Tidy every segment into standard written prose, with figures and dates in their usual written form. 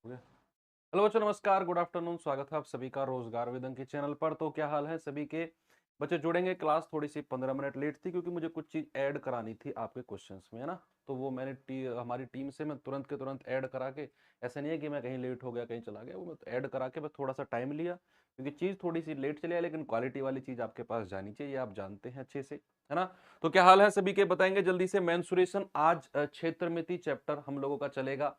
Hello बच्चों, नमस्कार, good afternoon. स्वागत है आप सभी का रोजगार वेदन के चैनल पर। तो क्या हाल है सभी के? बच्चे जुड़ेंगे। क्लास थोड़ी सी 15 मिनट लेट थी क्योंकि मुझे कुछ चीज ऐड करानी थी आपके क्वेश्चंस में, है ना। तो वो मैंने हमारी टीम से मैं तुरंत के तुरंत ऐड करा के, ऐसा नहीं है कि मैं कहीं लेट हो गया कहीं चला गया, वो मैं ऐड करा के मैं थोड़ा सा टाइम लिया क्योंकि चीज थोड़ी सी लेट चली आई, लेकिन क्वालिटी वाली चीज आपके पास जानी चाहिए, आप जानते हैं अच्छे से, है ना। तो क्या हाल है सभी के, बताएंगे जल्दी से। मेंसुरेशन आज क्षेत्र मिति चैप्टर हम लोगों का चलेगा।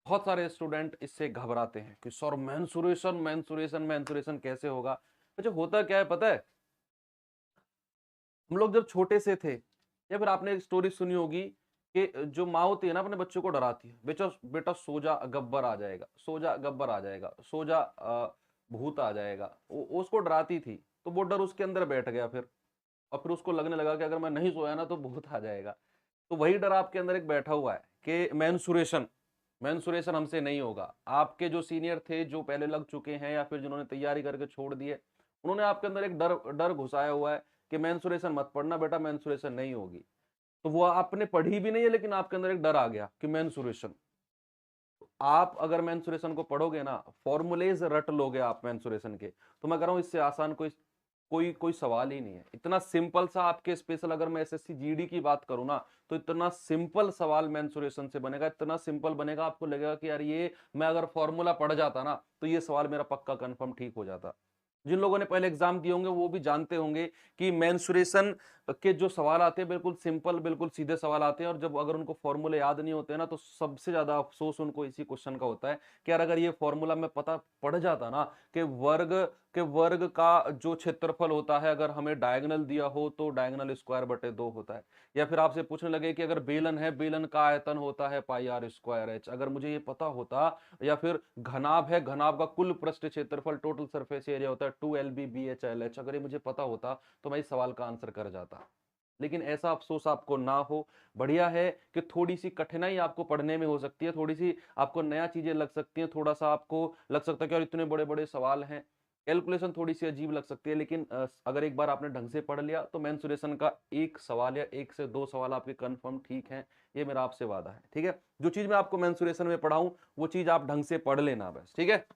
बहुत सारे स्टूडेंट इससे घबराते हैं कि सर मेंसुरेशन मेंसुरेशन मेंसुरेशन कैसे होगा। अच्छा, होता क्या है पता है? हम लोग जब छोटे से थे, या फिर आपने एक स्टोरी सुनी होगी कि जो माँ होती है ना, अपने बच्चों को डराती है, बेटा बेटा सो जा, गब्बर आ जाएगा, सो जा गब्बर आ जाएगा, सो जा भूत आ जाएगा। वो उसको डराती थी, तो वो डर उसके अंदर बैठ गया फिर। और फिर उसको लगने लगा कि अगर मैं नहीं सोया ना तो भूत आ जाएगा। तो वही डर आपके अंदर एक बैठा हुआ है कि मेंसुरेशन मेंसुरेशन हमसे नहीं होगा। आपके जो सीनियर थे, जो पहले लग चुके हैं या फिर जिन्होंने तैयारी करके छोड़ दिए, उन्होंने आपके अंदर एक डर डर घुसाया हुआ है कि मेंसुरेशन मत पढ़ना बेटा, मेंसुरेशन नहीं होगी। तो वो आपने पढ़ी भी नहीं है, लेकिन आपके अंदर एक डर आ गया कि मेंसुरेशन। आप अगर मेंसुरेशन को पढ़ोगे ना, फॉर्मूलेज रट लोगे आप मेंसुरेशन के, तो मैं कह रहा हूं इससे आसान कोई कोई कोई सवाल ही नहीं है। इतना सिंपल सा आपके स्पेशल, अगर मैं एसएससी जीडी की बात करूं ना, तो इतना सिंपल सवाल मेंसुरेशन से बनेगा, इतना सिंपल बनेगा, आपको लगेगा कि यार ये मैं अगर फॉर्मूला पढ़ जाता ना तो ये सवाल मेरा पक्का कंफर्म ठीक हो जाता। जिन लोगों ने पहले एग्जाम दिए होंगे वो भी जानते होंगे कि मेंसुरेशन के जो सवाल आते हैं बिल्कुल सिंपल, बिल्कुल सीधे सवाल आते हैं, और जब अगर उनको फॉर्मूले याद नहीं होते ना तो सबसे ज्यादा अफसोस उनको इसी क्वेश्चन का होता है कि यार अगर ये फॉर्मूला में पता पड़ जाता ना कि वर्ग का जो क्षेत्रफल होता है, अगर हमें डायगोनल दिया हो तो डायगोनल स्क्वायर बटे 2 होता है। या फिर आपसे पूछने लगे कि अगर बेलन है, बेलन का आयतन होता है पाई आर स्क्वायर एच, अगर मुझे ये पता होता। या फिर घनाभ है, घनाभ का कुल पृष्ठ क्षेत्रफल टोटल सरफेस एरिया होता है 2 LB BH LH, अगर ये मुझे पता होता तो मैं इस सवाल का आंसर कर जाता। लेकिन ऐसा अफसोस आपको ना हो। बढ़िया है कि थोड़ी सी कठिनाई आपको पढ़ने में हो सकती है, थोड़ी सी आपको नया चीजें लग सकती हैं, थोड़ा सा आपको लग सकता है कि और इतने बड़े बड़े सवाल हैं, कैलकुलेशन थोड़ी सी अजीब लग सकती है, लेकिन अगर एक बार आपने ढंग से पढ़ लिया तो मेंसुरेशन का एक सवाल या एक से दो सवाल आपके कंफर्म ठीक हैं। ये मेरा आपसे वादा है, ठीक है। जो चीज मैं आपको मेंसुरेशन में पढ़ाऊं वो चीज आप ढंग से पढ़ लेना बस, ठीक है।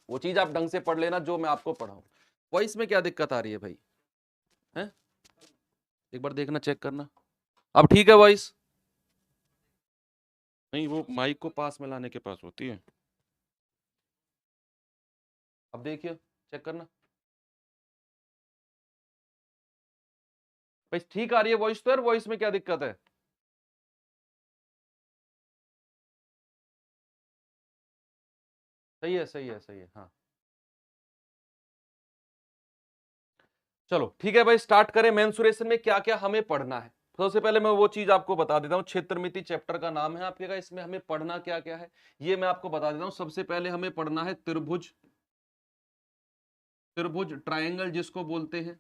वो चीज आप ढंग से पढ़ लेना जो मैं आपको पढ़ाऊं। वॉइस में क्या दिक्कत आ रही है भाई? है, एक बार देखना, चेक करना। अब ठीक है वॉइस? नहीं, वो माइक को पास में लाने के पास होती है। अब देखिए, चेक करना। भाई ठीक आ रही है वॉइस तो, यार वॉइस में क्या दिक्कत है? सही है, सही है, सही है, हाँ। चलो ठीक है भाई, स्टार्ट करें। मेंसुरेशन में क्या क्या हमें पढ़ना है। सबसे पहले मैं वो चीज आपको बता देता हूँ, क्षेत्रमिति चैप्टर का नाम है आपके का, इसमें हमें पढ़ना क्या क्या है ये मैं आपको बता देता हूँ। सबसे पहले हमें पढ़ना है त्रिभुज। त्रिभुज, ट्रायंगल जिसको बोलते हैं,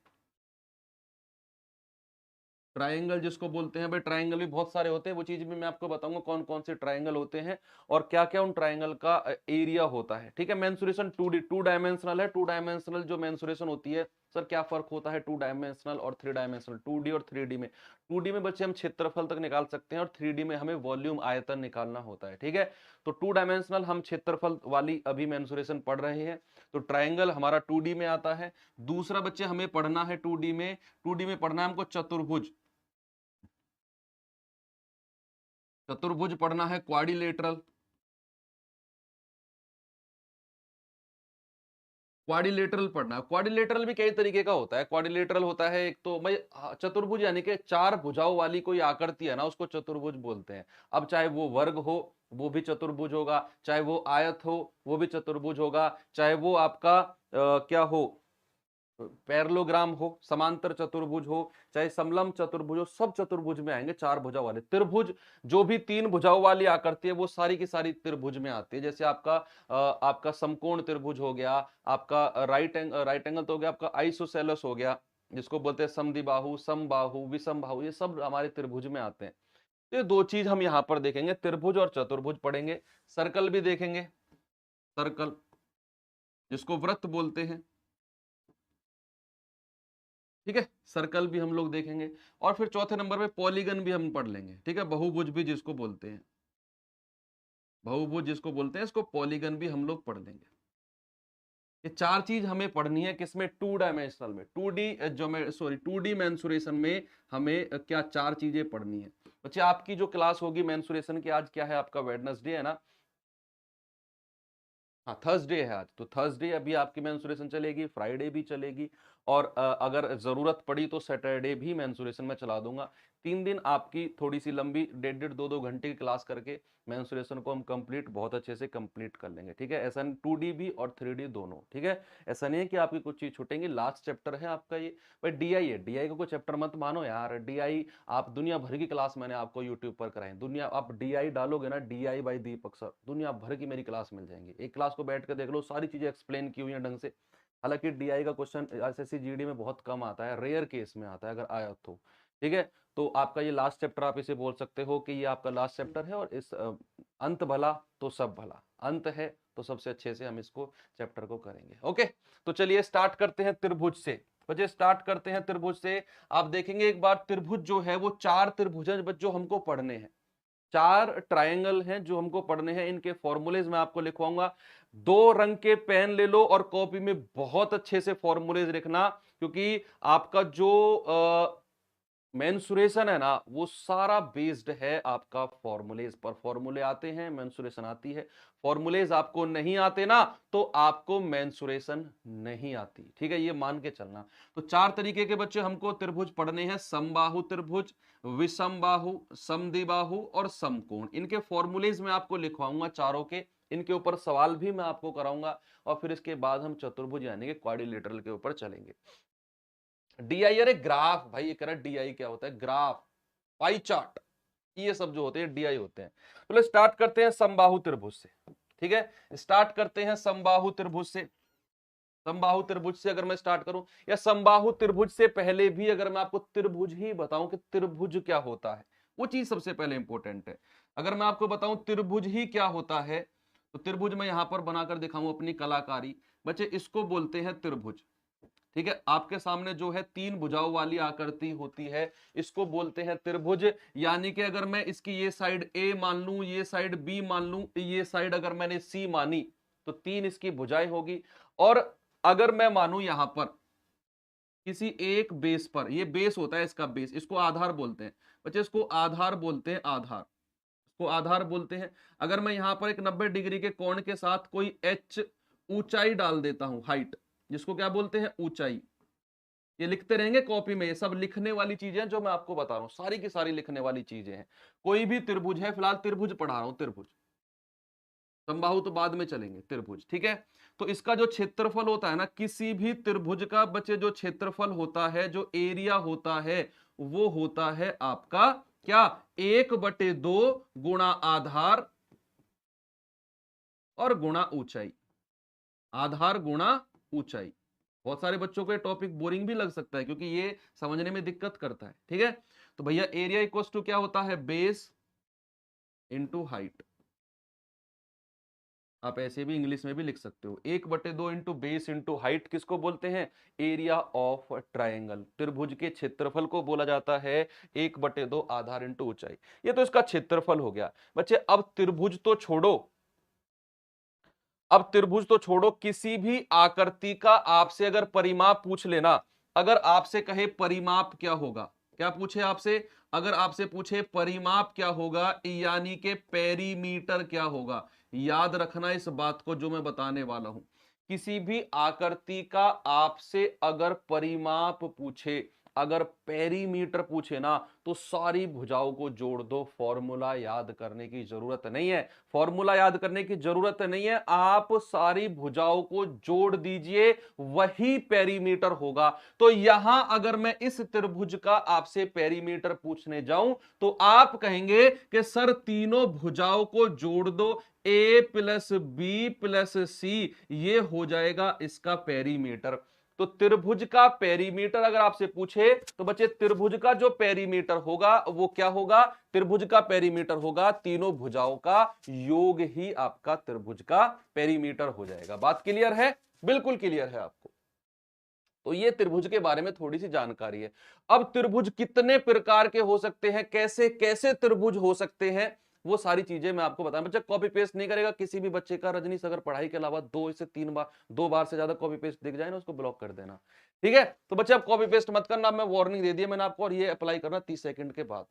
ट्रायंगल जिसको बोलते हैं भाई। ट्रायंगल भी बहुत सारे होते हैं, वो चीज भी मैं आपको बताऊंगा कौन कौन से ट्रायंगल होते हैं और क्या क्या उन ट्रायंगल का एरिया होता है, ठीक है। मेंसुरेशन टू डायमेंशनल है। टू डायमेंशनल जो मेंसुरेशन होती है, सर क्या फर्क होता है टू डायमेंशनल और थ्री डायमेंशनल, 2D और 3D में? 2D में बच्चे हम क्षेत्रफल तक निकाल सकते हैं और 3D में हमें वॉल्यूम आयतन निकालना होता है, ठीक है। तो टू डायमेंशनल हम क्षेत्रफल वाली अभी मेंसुरेशन पढ़ रहे हैं। तो ट्रायंगल हमारा 2D में आता है। दूसरा बच्चे हमें पढ़ना है 2D में, 2D में पढ़ना है हमको चतुर्भुज। चतुर्भुज पढ़ना है, क्वाड्रिलेटरल। क्वाड्रिलेटरल पढ़ना है। क्वाड्रिलेटरल भी कई तरीके का होता है। क्वाड्रिलेटरल होता है एक तो भाई चतुर्भुज, यानी कि चार भुजाओं वाली कोई आकृति है ना, उसको चतुर्भुज बोलते हैं। अब चाहे वो वर्ग हो वो भी चतुर्भुज होगा, चाहे वो आयत हो वो भी चतुर्भुज होगा, चाहे वो आपका क्या हो, पैरेललोग्राम हो, समांतर चतुर्भुज हो, चाहे समलंब चतुर्भुज हो, सब चतुर्भुज में आएंगे। चार भुजा वाले त्रिभुज, जो भी तीन भुजाओं वाली आकृति है वो सारी की सारी त्रिभुज में आती है। जैसे आपका समकोण त्रिभुज हो गया, आपका राइट एंगल तो हो गया, आपका आइसोसेलस हो गया, जिसको बोलते हैं समद्विबाहु, समबाहु, विषम बाहु, ये सब हमारे त्रिभुज में आते हैं। तो ये दो चीज हम यहाँ पर देखेंगे, त्रिभुज और चतुर्भुज पढ़ेंगे। सर्कल भी देखेंगे, सर्कल जिसको वृत्त बोलते हैं, ठीक है। सर्कल भी हम लोग देखेंगे। और फिर चौथे नंबर पे पॉलीगन भी हम पढ़ लेंगे, ठीक है, बहुभुज भी जिसको बोलते हैं। बहुभुज जिसको बोलते हैं, इसको पॉलीगन भी हम लोग पढ़ लेंगे। ये चार चीज हमें पढ़नी है किसमें, टू डायमेंशनल में, 2D मेंसुरेशन में हमें क्या चार चीजें पढ़नी है। बच्चे आपकी जो क्लास होगी मेंसुरेशन की, आज क्या है आपका, वेडनेसडे है ना, हाँ थर्सडे है आज, तो थर्सडे अभी आपकी मेंसुरेशन चलेगी, फ्राइडे भी चलेगी, और अगर जरूरत पड़ी तो सैटरडे भी मेंसुरेशन में चला दूंगा। 3 दिन आपकी थोड़ी सी लंबी 1.5-2 घंटे की क्लास करके मेंसुरेशन को हम कंप्लीट बहुत अच्छे से कंप्लीट कर लेंगे, ठीक है। ऐसा 2D भी और 3D दोनों, ठीक है। ऐसा नहीं है कि आपकी कुछ चीज छूटेंगी। लास्ट चैप्टर है आपका ये, भाई डीआई है, डीआई को कोई चैप्टर मत मानो यार। डीआई आप दुनिया भर की क्लास मैंने आपको यूट्यूब पर कराई, दुनिया, आप डीआई डालोगे ना, डीआई बाई दीपक सर, दुनिया भर की मेरी क्लास मिल जाएंगी। एक क्लास को बैठ कर देख लो, सारी चीजें एक्सप्लेन की हुई है ढंग से। हालांकि डीआई का क्वेश्चन एसएससी जीडी में बहुत कम आता है, रेयर केस में आता है अगर आया तो, ठीक है। तो आपका ये लास्ट चैप्टर, आप इसे बोल सकते हो कि ये आपका लास्ट चैप्टर है, और इस अंत भला तो सब भला, अंत है तो सबसे अच्छे से हम इसको चैप्टर को करेंगे। ओके, तो चलिए स्टार्ट करते हैं त्रिभुज से। बच्चे स्टार्ट करते हैं त्रिभुज से। आप देखेंगे एक बार, त्रिभुज जो है वो 4 त्रिभुज है जो हमको पढ़ने हैं, 4 ट्रायंगल हैं जो हमको पढ़ने हैं। इनके फॉर्मूलेज मैं आपको लिखवाऊंगा। 2 रंग के पेन ले लो और कॉपी में बहुत अच्छे से फॉर्मूलेज लिखना, क्योंकि आपका जो मेंसुरेशन है ना, वो सारा बेस्ड है आपका फॉर्मूलेज पर। फॉर्मूले आते हैं, मेंसुरेशन आती है। फॉर्मूलेज आपको नहीं आते ना, तो आपको मेंसुरेशन नहीं आती, ठीक है, ये मान के चलना। तो 4 तरीके के बच्चे हमको त्रिभुज पढ़ने हैं, समबाहु त्रिभुज, विषमबाहु, समद्विबाहु और समकोण। इनके फॉर्मूलेज मैं आपको लिखवाऊंगा चारों के, इनके ऊपर सवाल भी मैं आपको कराऊंगा, और फिर इसके बाद हम चतुर्भुज यानी कि क्वाड्रिलेटरल के ऊपर चलेंगे। डीआई, अरे ग्राफ भाई, ये कह रहा डीआई क्या होता है, ग्राफ, पाई चार्ट, ये सब जो होते हैं डीआई होते हैं। चलो स्टार्ट करते हैं समबाहु त्रिभुज से, ठीक है। स्टार्ट करते हैं समबाहु त्रिभुज से। समबाहु त्रिभुज से अगर मैं स्टार्ट करूं, या समबाहु त्रिभुज से पहले भी अगर मैं आपको त्रिभुज ही बताऊं कि त्रिभुज क्या होता है, वो चीज सबसे पहले इंपॉर्टेंट है। अगर मैं आपको बताऊं त्रिभुज ही क्या होता है, तो त्रिभुज मैं यहां पर बनाकर दिखाऊं अपनी कलाकारी। बच्चे इसको बोलते हैं त्रिभुज, ठीक है। आपके सामने जो है 3 भुजाओं वाली आकृति होती है, इसको बोलते हैं त्रिभुज। यानी कि अगर मैं इसकी ये साइड ए मान लूं, ये साइड बी मान लूं, ये साइड अगर मैंने सी मानी, तो 3 इसकी भुजाएं होगी। और अगर मैं मानूं यहां पर किसी एक बेस पर, ये बेस होता है इसका बेस, इसको आधार बोलते हैं बच्चे, इसको आधार बोलते हैं, आधार, इसको आधार बोलते हैं। अगर मैं यहां पर एक 90 डिग्री के कोण के साथ कोई एच ऊंचाई डाल देता हूं, हाइट, जिसको क्या बोलते हैं, ऊंचाई। ये लिखते रहेंगे कॉपी में, ये सब लिखने वाली चीजें जो मैं आपको बता रहा हूं, सारी की सारी लिखने वाली चीजें हैं। कोई भी त्रिभुज है, फिलहाल त्रिभुज पढ़ा रहा हूं, त्रिभुज, समबाहु तो बाद में चलेंगे, त्रिभुज, ठीक है। तो इसका जो क्षेत्रफल होता है ना, किसी भी त्रिभुज का बच्चे जो क्षेत्रफल होता है, जो एरिया होता है, वो होता है आपका क्या, 1/2 गुणा आधार और गुणा ऊंचाई, आधार गुणा ऊंचाई। बहुत सारे बच्चों को ये टॉपिक बोरिंग भी लग सकता है, क्योंकि ये समझने में दिक्कत करता है, ठीक है। तो भैया एरिया इक्वल टू क्या होता है, बेस इंटू हाइट। आप ऐसे भी इंग्लिश में भी लिख सकते हो, 1/2 इंटू बेस इंटू हाइट किसको बोलते हैं, एरिया ऑफ ट्राइंगल। त्रिभुज के क्षेत्रफल को बोला जाता है 1/2 आधार इंटू ऊंचाई। ये तो इसका क्षेत्रफल हो गया। बच्चे अब त्रिभुज तो छोड़ो, अब त्रिभुज तो छोड़ो, किसी भी आकृति का आपसे अगर परिमाप पूछ लेना, अगर आपसे कहे परिमाप क्या होगा, क्या पूछे आपसे, अगर आपसे पूछे परिमाप क्या होगा, यानी कि पेरीमीटर क्या होगा, याद रखना इस बात को जो मैं बताने वाला हूं। किसी भी आकृति का आपसे अगर परिमाप पूछे, अगर पेरीमीटर पूछे ना, तो सारी भुजाओं को जोड़ दो, फॉर्मूला याद करने की जरूरत नहीं है, फॉर्मूला याद करने की जरूरत नहीं है, आप सारी भुजाओं को जोड़ दीजिए, वही पेरीमीटर होगा। तो यहां अगर मैं इस त्रिभुज का आपसे पेरीमीटर पूछने जाऊं, तो आप कहेंगे कि सर तीनों भुजाओं को जोड़ दो, ए प्लस बी प्लस सी, ये हो जाएगा इसका पेरीमीटर। तो त्रिभुज का पेरीमीटर अगर आपसे पूछे, तो बच्चे त्रिभुज का जो पेरीमीटर होगा वो क्या होगा, त्रिभुज का पेरीमीटर होगा तीनों भुजाओं का योग ही आपका त्रिभुज का पेरीमीटर हो जाएगा। बात क्लियर है, बिल्कुल क्लियर है आपको। तो ये त्रिभुज के बारे में थोड़ी सी जानकारी है। अब त्रिभुज कितने प्रकार के हो सकते हैं, कैसे कैसे त्रिभुज हो सकते हैं, वो सारी चीजें मैं आपको बताऊं। बच्चा कॉपी पेस्ट नहीं करेगा किसी भी बच्चे का, रजनीश अगर पढ़ाई के अलावा 2 से 3 बार, 2 बार से ज्यादा कॉपी पेस्ट दिख जाए ना, उसको ब्लॉक कर देना, ठीक है। तो बच्चे आप कॉपी पेस्ट मत करना, मैं वार्निंग दे दिया मैंने आपको, और ये अप्लाई करना 30 सेकंड के बाद,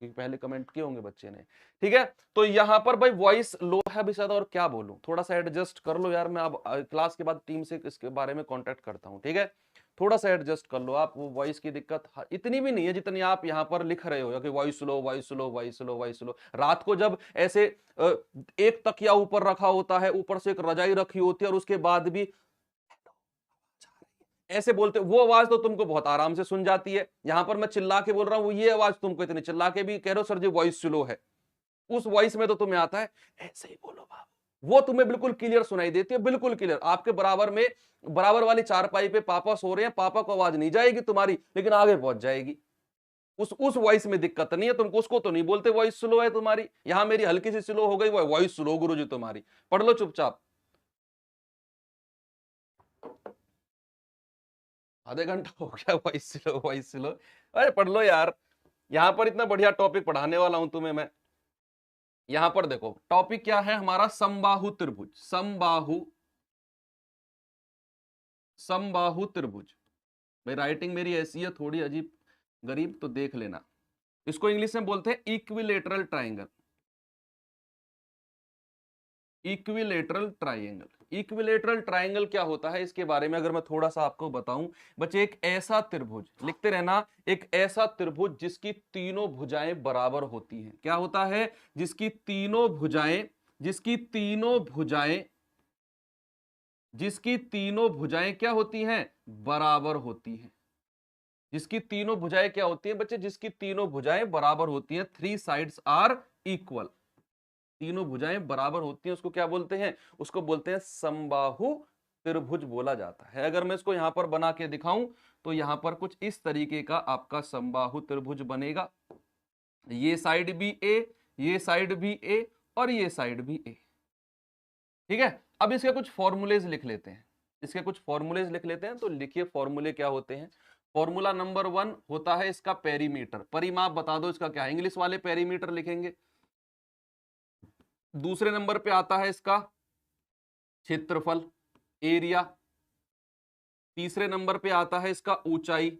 क्योंकि पहले कमेंट किए होंगे बच्चे ने, ठीक है। तो यहां पर भाई वॉइस लो है भी ज्यादा, और क्या बोलूं, थोड़ा सा एडजस्ट कर लो यार, मैं अब क्लास के बाद टीम से इसके बारे में कांटेक्ट करता हूं, ठीक है। थोड़ा सा एडजस्ट कर लो आप, वो वॉइस की दिक्कत इतनी भी नहीं है जितनी आप यहाँ पर लिख रहे हो कि voice slow voice slow voice slow voice slow. रात को जब ऐसे एक तकिया ऊपर रखा होता है, ऊपर से एक रजाई रखी होती है, और उसके बाद भी ऐसे बोलते, वो आवाज तो तुमको बहुत आराम से सुन जाती है। यहां पर मैं चिल्ला के बोल रहा हूं, ये आवाज तुमको इतनी चिल्ला के भी कह रहे हो सर जी वॉइस स्लो है, उस वॉइस में तो तुम्हें आता है ऐसे ही बोलो बाबू, वो तुम्हें बिल्कुल क्लियर सुनाई देती है, बिल्कुल क्लियर। आपके बराबर में, बराबर वाली चारपाई पे पापा सो रहे हैं, पापा को आवाज नहीं जाएगी तुम्हारी, लेकिन आगे पहुंच जाएगी। उस वॉइस में दिक्कत नहीं है तुमको, उसको तो नहीं बोलते वॉइस स्लो है तुम्हारी। यहां मेरी हल्की सी स्लो हो गई, वो वॉइस स्लो गुरुजी तुम्हारी। पढ़ लो चुपचाप, आधे घंटा हो गया वॉइस स्लो वॉइस स्लो। अरे पढ़ लो यार, यहां पर इतना बढ़िया टॉपिक पढ़ाने वाला हूं तुम्हें मैं। यहां पर देखो टॉपिक क्या है हमारा, समबाहु त्रिभुज। समबाहु त्रिभुज। भाई राइटिंग मेरी ऐसी है थोड़ी अजीब गरीब, तो देख लेना। इसको इंग्लिश में बोलते हैं equilateral triangle. Equilateral triangle. Equilateral triangle क्या होता है, इसके बारे में अगर मैं थोड़ा सा आपको बताऊं बच्चे, एक ऐसा त्रिभुज, लिखते रहना, एक ऐसा त्रिभुज जिसकी तीनों भुजाएं बराबर होती हैं। क्या होता है, जिसकी तीनों भुजाएं, जिसकी तीनों भुजाएं, जिसकी तीनों भुजाएं क्या होती हैं, बराबर होती हैं। जिसकी तीनों भुजाएं क्या होती हैं बच्चे, जिसकी तीनों भुजाएं बराबर होती हैं, 3 साइड्स आर इक्वल। तीनों भुजाएं बराबर होती हैं, उसको क्या बोलते हैं, उसको बोलते हैं समबाहु त्रिभुज बोला जाता है। अगर मैं इसको यहां पर बना के दिखाऊं तो यहां पर कुछ इस तरीके का आपका समबाहु त्रिभुज बनेगा। ये साइड भी ए, ये साइड भी ए, और ये साइड भी ए, ठीक है। अब इसके कुछ फॉर्मूलेज लिख लेते हैं, इसके कुछ फॉर्मूलेज लिख लेते हैं। तो लिखिए फॉर्मूले क्या होते हैं। फॉर्मूला नंबर 1 होता है इसका पेरीमीटर, परिमाप बता दो इसका क्या है, इंग्लिश वाले पेरीमीटर लिखेंगे। दूसरे नंबर पे आता है इसका क्षेत्रफल, एरिया। तीसरे नंबर पे आता है इसका ऊंचाई,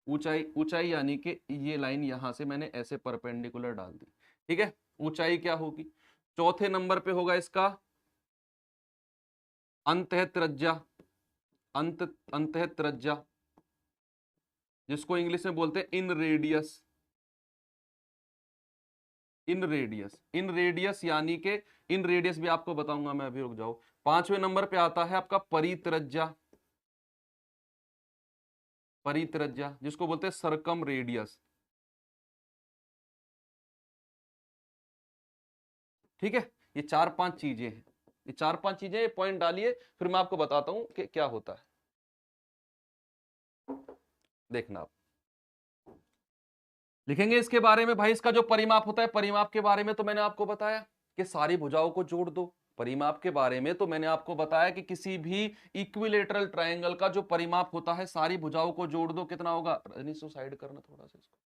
ऊंचाई ऊंचाई यानी कि ये लाइन यहां से मैंने ऐसे परपेंडिकुलर डाल दी, ठीक है, ऊंचाई क्या होगी। चौथे नंबर पे होगा इसका अंतः त्रिज्या, अंतः त्रिज्या, जिसको इंग्लिश में बोलते हैं इन रेडियस। इन रेडियस, इन रेडियस यानी कि इन रेडियस भी आपको बताऊंगा मैं अभी, रुक जाओ। पांचवें नंबर पे आता है आपका परित्रिज्या, परित्रिज्या जिसको बोलते हैं सरकम रेडियस, ठीक है। ये 4-5 चीजें हैं, ये 4-5 चीजें, पॉइंट डालिए, फिर मैं आपको बताता हूं कि क्या होता है। देखना आप लिखेंगे इसके बारे में। भाई इसका जो परिमाप होता है, परिमाप के बारे में तो मैंने आपको बताया कि सारी भुजाओं को जोड़ दो। परिमाप के बारे में तो मैंने आपको बताया कि किसी भी इक्विलेटरल ट्रायंगल का जो परिमाप होता है, सारी भुजाओं को जोड़ दो, कितना होगा। रजनीश को साइड करना थोड़ा सा इसको।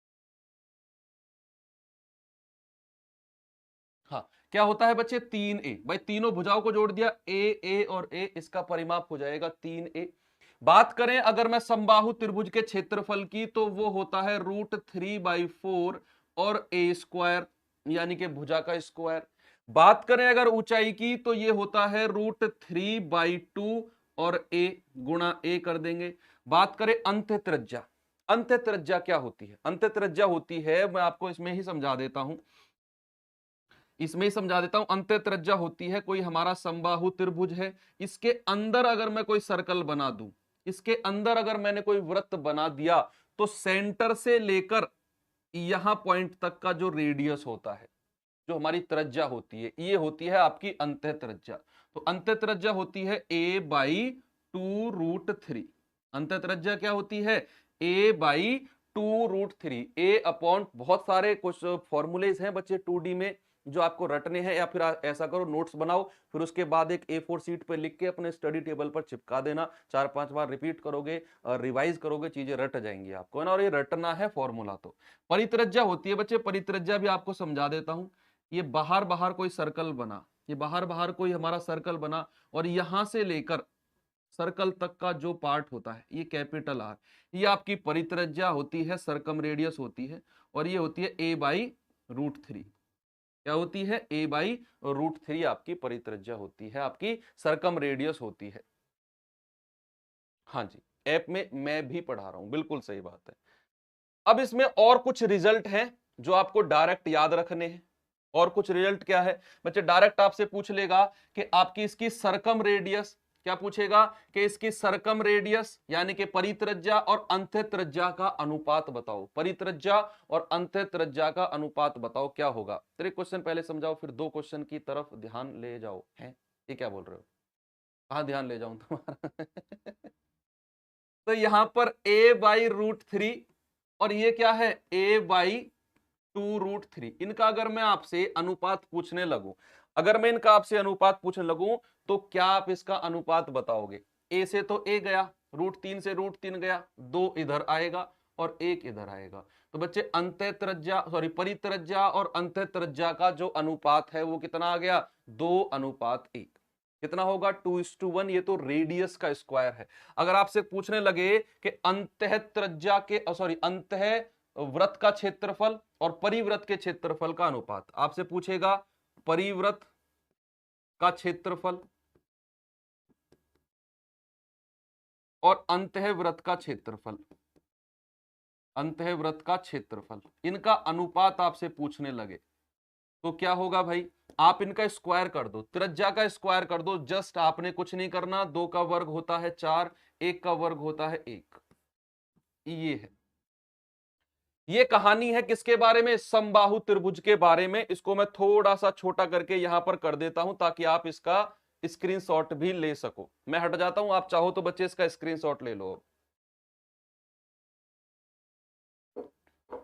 हाँ, क्या होता है बच्चे, 3a। भाई तीनों भुजाओं को जोड़ दिया, ए और ए, इसका परिमाप हो जाएगा 3a। बात करें अगर मैं समबाहु त्रिभुज के क्षेत्रफल की, तो वो होता है √3/4 और a स्क्वायर, यानी कि भुजा का स्क्वायर। बात करें अगर ऊंचाई की, तो ये होता है √3/2 और a गुणा a कर देंगे। बात करें अंत त्रिज्या, अंत त्रिज्या क्या होती है, अंत त्रिज्या होती है, मैं आपको इसमें ही समझा देता हूं, इसमें ही समझा देता हूं। अंत त्रिज्या होती है, कोई हमारा समबाहु त्रिभुज है, इसके अंदर अगर मैं कोई सर्कल बना दूं, इसके अंदर अगर मैंने कोई वृत्त बना दिया, तो सेंटर से लेकर यहां पॉइंट तक का जो रेडियस होता है, जो हमारी त्रिज्या होती है, ये होती है आपकी अंत त्रिज्या। तो अंत त्रिज्या होती है a/2√3। अंत त्रिज्या क्या होती है, a/2√3, a अपॉन, बहुत सारे कुछ फॉर्मूलेज हैं बच्चे 2D में, जो आपको रटने हैं, या फिर ऐसा करो नोट्स बनाओ, फिर उसके बाद एक A4 शीट पे लिख के अपने स्टडी टेबल पर चिपका देना, 4-5 बार रिपीट करोगे, रिवाइज करोगे, चीजें रट जाएंगी आपको, है ना। और ये रटना है फॉर्मूला। तो परित्रज्या होती है बच्चे, परित्रज्या भी आपको समझा देता हूं। ये बाहर बाहर कोई सर्कल बना, ये बाहर बाहर कोई हमारा सर्कल बना, और यहां से लेकर सर्कल तक का जो पार्ट होता है ये कैपिटल आर, ये आपकी परित्रज्या होती है, सरकम रेडियस होती है, और ये होती है a/√3। क्या होती है? a/√3 आपकी परित्रज्या होती है, आपकी सरकम रेडियस होती है। हाँ जी, ऐप में मैं भी पढ़ा रहा हूं, बिल्कुल सही बात है। अब इसमें और कुछ रिजल्ट हैं जो आपको डायरेक्ट याद रखने हैं। और कुछ रिजल्ट क्या है बच्चे? डायरेक्ट आपसे पूछ लेगा कि आपकी इसकी सरकम रेडियस, क्या पूछेगा कि इसकी सरकम रेडियस यानी कि परित्रज्या और अंत्य त्रिज्या का अनुपात बताओ। परित्रज्या और अंत्य त्रिज्या का अनुपात बताओ, क्या होगा? तेरे क्वेश्चन पहले समझाओ, फिर 2 क्वेश्चन की तरफ ध्यान ले जाओ। हैं, ये क्या बोल रहे हो? कहां ध्यान ले जाऊं तुम्हारा? तो यहां पर a/√3 और ये क्या है? a/2√3। इनका अगर मैं आपसे अनुपात पूछने लगूं, अगर मैं इनका आपसे अनुपात पूछने लगूं, तो क्या आप इसका अनुपात बताओगे? a से तो a गया, √3 से √3 गया, 2 इधर आएगा और 1 इधर आएगा। तो बच्चे अंत्य त्रिज्या, सॉरी, परित्रज्या और अंत्य त्रिज्या का जो अनुपात है वो कितना आ गया? 2:1। कितना होगा? 2:1। ये तो रेडियस का स्क्वायर है। अगर आपसे पूछने लगे कि अंतः त्रिज्या के, सॉरी, अंतः वृत्त का क्षेत्रफल और परिवृत्त के क्षेत्रफल का अनुपात, आपसे पूछेगा परिवृत्त का क्षेत्रफल और अंतःवृत्त का क्षेत्रफल, अंतःवृत्त का क्षेत्रफल, इनका अनुपात आपसे पूछने लगे तो क्या होगा भाई? आप इनका स्क्वायर कर दो, त्रिज्या का स्क्वायर कर दो। जस्ट आपने कुछ नहीं करना, 2 का वर्ग होता है 4, 1 का वर्ग होता है 1। ये है, ये कहानी है किसके बारे में? समबाहु त्रिभुज के बारे में। इसको मैं थोड़ा सा छोटा करके यहां पर कर देता हूं ताकि आप इसका स्क्रीनशॉट भी ले सको। मैं हट जाता हूं, आप चाहो तो बच्चे इसका स्क्रीनशॉट ले लो।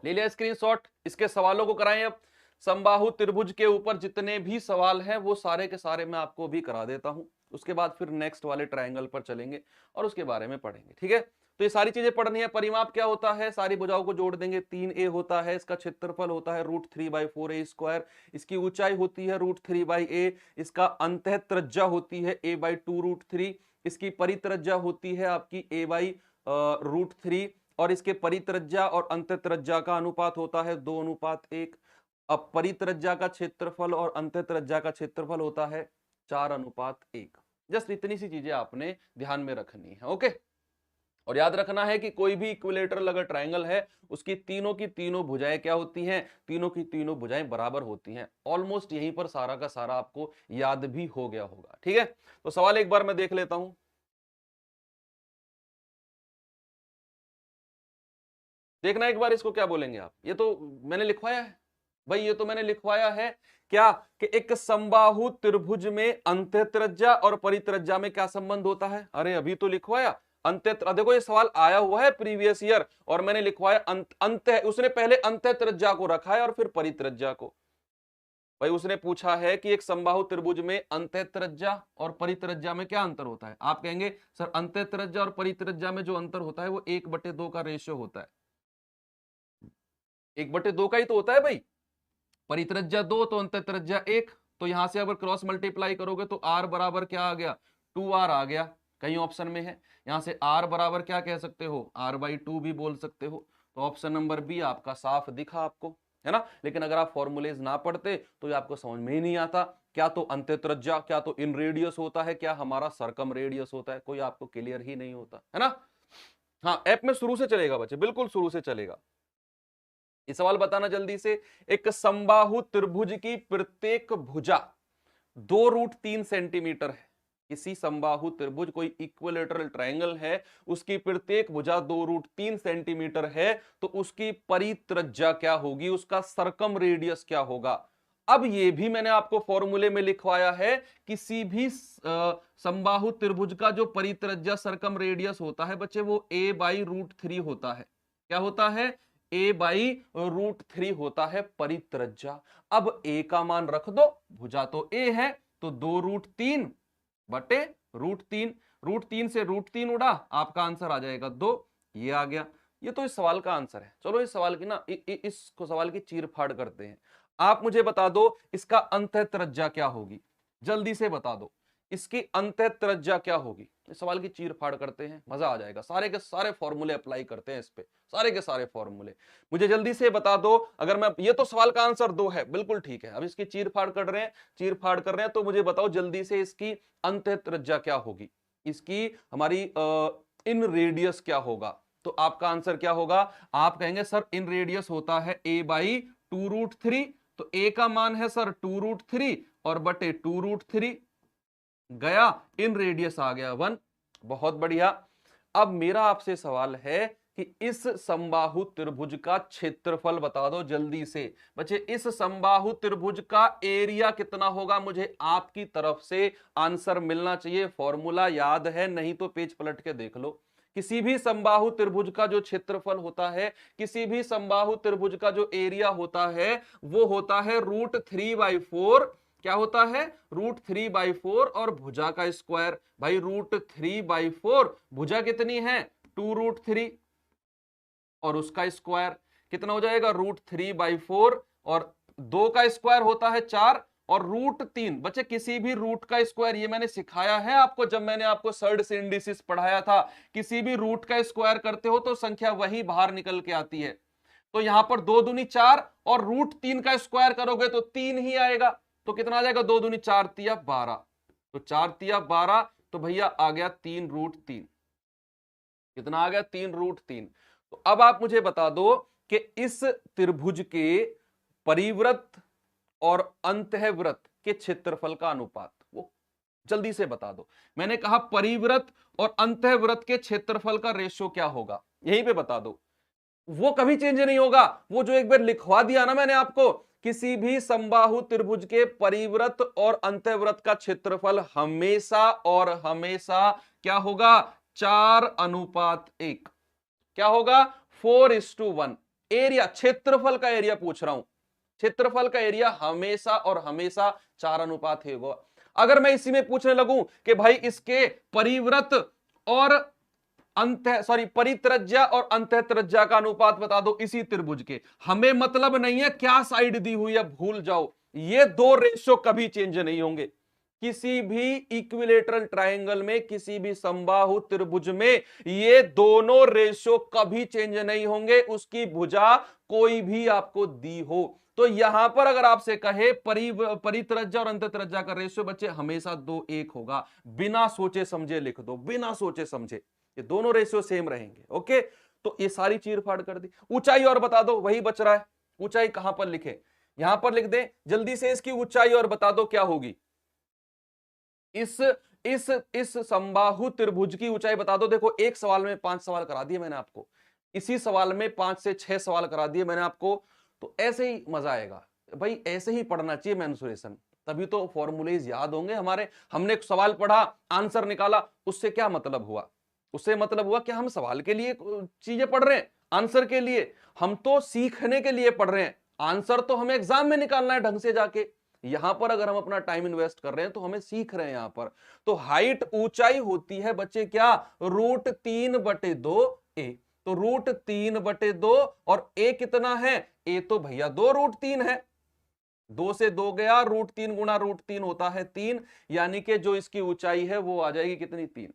ले लिया स्क्रीनशॉट? इसके सवालों को कराएं अब। समबाहु त्रिभुज के ऊपर जितने भी सवाल हैं वो सारे के सारे मैं आपको भी करा देता हूं। उसके बाद फिर नेक्स्ट वाले ट्रायंगल पर चलेंगे और उसके बारे में पढ़ेंगे, ठीक है। तो ये सारी चीजें पढ़नी है। परिमाप क्या होता है? सारी भुजाओं को जोड़ देंगे। 3a होता है, इसका क्षेत्रफल होता है √3/4a², इसकी ऊंचाई होती है √3/a, इसका अंतः त्रिज्या होती है a/2√3, इसकी परित्रज्या होती है आपकी a/√3, और इसके परित्रज्या और अंत्य त्रिज्या का अनुपात होता है 2:1। अब परित्रज्या का क्षेत्रफल और अंत्य त्रिज्या का क्षेत्रफल होता है 4:1। जस्ट इतनी सी चीजें आपने ध्यान में रखनी है, ओके। और याद रखना है कि कोई भी इक्विलेटरल अगर ट्रायंगल है, उसकी तीनों की तीनों भुजाएं क्या होती हैं? तीनों की तीनों भुजाएं बराबर होती हैं। ऑलमोस्ट यहीं पर सारा का सारा आपको याद भी हो गया होगा, ठीक है। तो सवाल एक बार मैं देख लेता हूं। देखना एक बार इसको, क्या बोलेंगे आप? ये तो मैंने लिखवाया है भाई, ये तो मैंने लिखवाया है क्या कि एक समबाहु त्रिभुज में अंत्य त्रिज्या और परित्रज्या में क्या संबंध होता है? अरे अभी तो लिखवाया अंत्य। देखो ये सवाल आया हुआ है प्रीवियस ईयर और मैंने लिखवाया अंत्य। उसने पहले अंत्य त्रिज्या को रखा है और फिर परित्रज्या को। भाई उसने पूछा है कि एक समबाहु त्रिभुज में अंत्य त्रिज्या और परित्रज्या में क्या अंतर होता है? आप कहेंगे सर अंत्य त्रिज्या और परित्रज्या में जो अंतर होता है वो 1/2 का रेशियो होता है। 1/2 का ही तो होता है भाई। परित्रज्या 2 तो अंतः त्रिज्या 1। तो यहां से अगर क्रॉस मल्टीप्लाई करोगे तो r बराबर क्या आ गया? 2r आ गया। कहीं ऑप्शन में है, यहां से r बराबर क्या कह सकते हो? r/2 भी बोल सकते हो। तो ऑप्शन नंबर बी आपका साफ दिखा आपको, है ना। लेकिन अगर आप फॉर्मूलेज ना पढ़ते तो ये आपको समझ में ही नहीं आता। क्या तो अंत्य त्रिज्या, क्या तो इन रेडियस होता है, क्या हमारा सरकम रेडियस होता है, कोई आपको क्लियर ही नहीं होता, है ना। हाँ, ऐप में शुरू से चलेगा बच्चे, बिल्कुल शुरू से चलेगा। ये सवाल बताना जल्दी से। एक समबाहु त्रिभुज की प्रत्येक भुजा 2√3 सेंटीमीटर है। किसी समबाहु त्रिभुज, कोई इक्विलेटरल ट्रायंगल है, उसकी प्रत्येक भुजा 2√3 सेंटीमीटर है, तो उसकी परित्रज्या क्या होगी? उसका सरकम रेडियस क्या होगा? अब ये भी मैंने आपको फॉर्मूले में लिखवाया है। किसी भी समबाहु त्रिभुज का जो परित्रज्या सरकम रेडियस होता है बच्चे, वो a/√3 होता है। क्या होता है? a/√3 होता है परित्रज्या। अब a का मान रख दो, भुजा तो a है तो 2√3 बटे √3, √3 से √3 उड़ा, आपका आंसर आ जाएगा 2। ये आ गया। ये तो इस सवाल का आंसर है। चलो इस सवाल की ना इसको सवाल की चीर फाड़ करते हैं। आप मुझे बता दो इसका अंतः त्रिज्या क्या होगी, जल्दी से बता दो इसकी अंतः त्रिज्या क्या होगी। इस सवाल की चीर फाड़ करते हैं, मजा आ जाएगा। सारे के सारे फॉर्मूले अप्लाई करते हैं इस पे, सारे के सारे फॉर्मूले मुझे जल्दी से बता दो। अगर मैं, ये तो सवाल का आंसर 2 है, बिल्कुल ठीक है। अब इसकी चीर फाड़ कर रहे हैं, चीर फाड़ कर रहे हैं, तो मुझे बताओ जल्दी से इसकी अंतः त्रिज्या क्या होगी, इसकी हमारी इन रेडियस क्या होगा। तो आपका आंसर क्या होगा, आप कहेंगे सर इन रेडियस होता है a/2√3, तो a का मान है सर 2√3 और बटे 2√3 गया, इन रेडियस आ गया 1। बहुत बढ़िया। अब मेरा आपसे सवाल है कि इस समबाहु त्रिभुज का क्षेत्रफल बता दो जल्दी से। बच्चे इस समबाहु त्रिभुज का एरिया कितना होगा, मुझे आपकी तरफ से आंसर मिलना चाहिए। फॉर्मूला याद है, नहीं तो पेज पलट के देख लो। किसी भी समबाहु त्रिभुज का जो क्षेत्रफल होता है, किसी भी समबाहु त्रिभुज का जो एरिया होता है, वो होता है √3/4। क्या होता है, √3/4 और भुजा का स्क्वायर। भाई √3/4, भुजा कितनी है 2√3 और उसका स्क्वायर कितना हो जाएगा √3/4 और 2 का स्क्वायर होता है 4 और √3। बच्चे किसी भी रूट का स्क्वायर, ये मैंने सिखाया है आपको जब मैंने आपको सर्ड सिंडिसिस पढ़ाया था। किसी भी रूट का स्क्वायर करते हो तो संख्या वही बाहर निकल के आती है। तो यहां पर 2 दूनी 4 और √3 का स्क्वायर करोगे तो 3 ही आएगा। तो कितना आ जाएगा, 2 दूनी 4 तिया 12, तो 4 तिया 12, तो भैया आ गया 3√3। कितना आ गया 3√3। तो अब आप मुझे बता दो कि इस त्रिभुज के परिवृत्त और अंतःवृत्त के क्षेत्रफल का अनुपात, वो जल्दी से बता दो। मैंने कहा परिवृत्त और अंतःवृत्त के क्षेत्रफल का रेशियो क्या होगा, यहीं पे बता दो। वो कभी चेंज नहीं होगा, वो जो एक बार लिखवा दिया ना मैंने आपको, किसी भी समबाहु त्रिभुज के परिवृत्त और अंतःवृत्त का क्षेत्रफल हमेशा और हमेशा क्या होगा, 4:1। क्या होगा 4:1। एरिया, क्षेत्रफल का एरिया पूछ रहा हूं, क्षेत्रफल का एरिया हमेशा और हमेशा 4:1 होगा। अगर मैं इसी में पूछने लगूं कि भाई इसके परिवृत्त और परित्रज्या और अंतःत्रिज्या का अनुपात बता दो इसी त्रिभुज के, हमें मतलब नहीं है क्या साइड दी हुई है, भूल जाओ। ये दो रेशियो कभी चेंज नहीं होंगे। किसी भी इक्विलेटरल ट्रायंगल में, किसी भी समबाहु त्रिभुज में ये दोनों रेशियो कभी चेंज नहीं होंगे, उसकी भुजा कोई भी आपको दी हो। तो यहां पर अगर आपसे कहे परित्रज्या और अंतःत्रिज्या का रेशियो बच्चे हमेशा 2:1 होगा। बिना सोचे समझे लिख दो, बिना सोचे समझे, ये दोनों रेशियो सेम रहेंगे। ओके, तो ये सारी चीर फाड़ कर दी। ऊंचाई और बता दो, वही बच रहा है। ऊंचाई कहां पर लिखे, यहां पर लिख दे जल्दी से। इसकी ऊंचाई और बता दो क्या होगी, इस समबाहु त्रिभुज की ऊंचाई बता दो। देखो एक सवाल में 5 सवाल करा दिए मैंने आपको, इसी सवाल में 5 से 6 सवाल करा दिए मैंने आपको। तो ऐसे ही मजा आएगा भाई, ऐसे ही पढ़ना चाहिए मेंसुरेशन, तभी तो फॉर्मूलेज याद होंगे हमारे। हमने एक सवाल पढ़ा, आंसर निकाला, उससे क्या मतलब हुआ, उससे मतलब हुआ कि हम सवाल के लिए चीजें पढ़ रहे हैं, आंसर के लिए हम तो सीखने के लिए पढ़ रहे हैं। आंसर तो हमें एग्जाम में निकालना है ढंग से जाके। यहां पर अगर हम अपना टाइम इन्वेस्ट कर रहे हैं तो हमें सीख रहे हैं यहां पर। तो हाइट, ऊंचाई होती है बच्चे क्या, √3/2a। तो √3/2 और a कितना है, a तो भैया 2√3 है। 2 से 2 गया, √3 गुणा √3 होता है 3, यानी कि जो इसकी ऊंचाई है वो आ जाएगी कितनी, 3।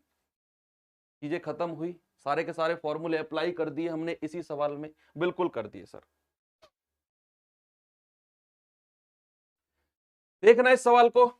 चीजें खत्म हुई, सारे के सारे फॉर्मूले अप्लाई कर दिए हमने इसी सवाल में, बिल्कुल कर दिए सर। देखना इस सवाल को।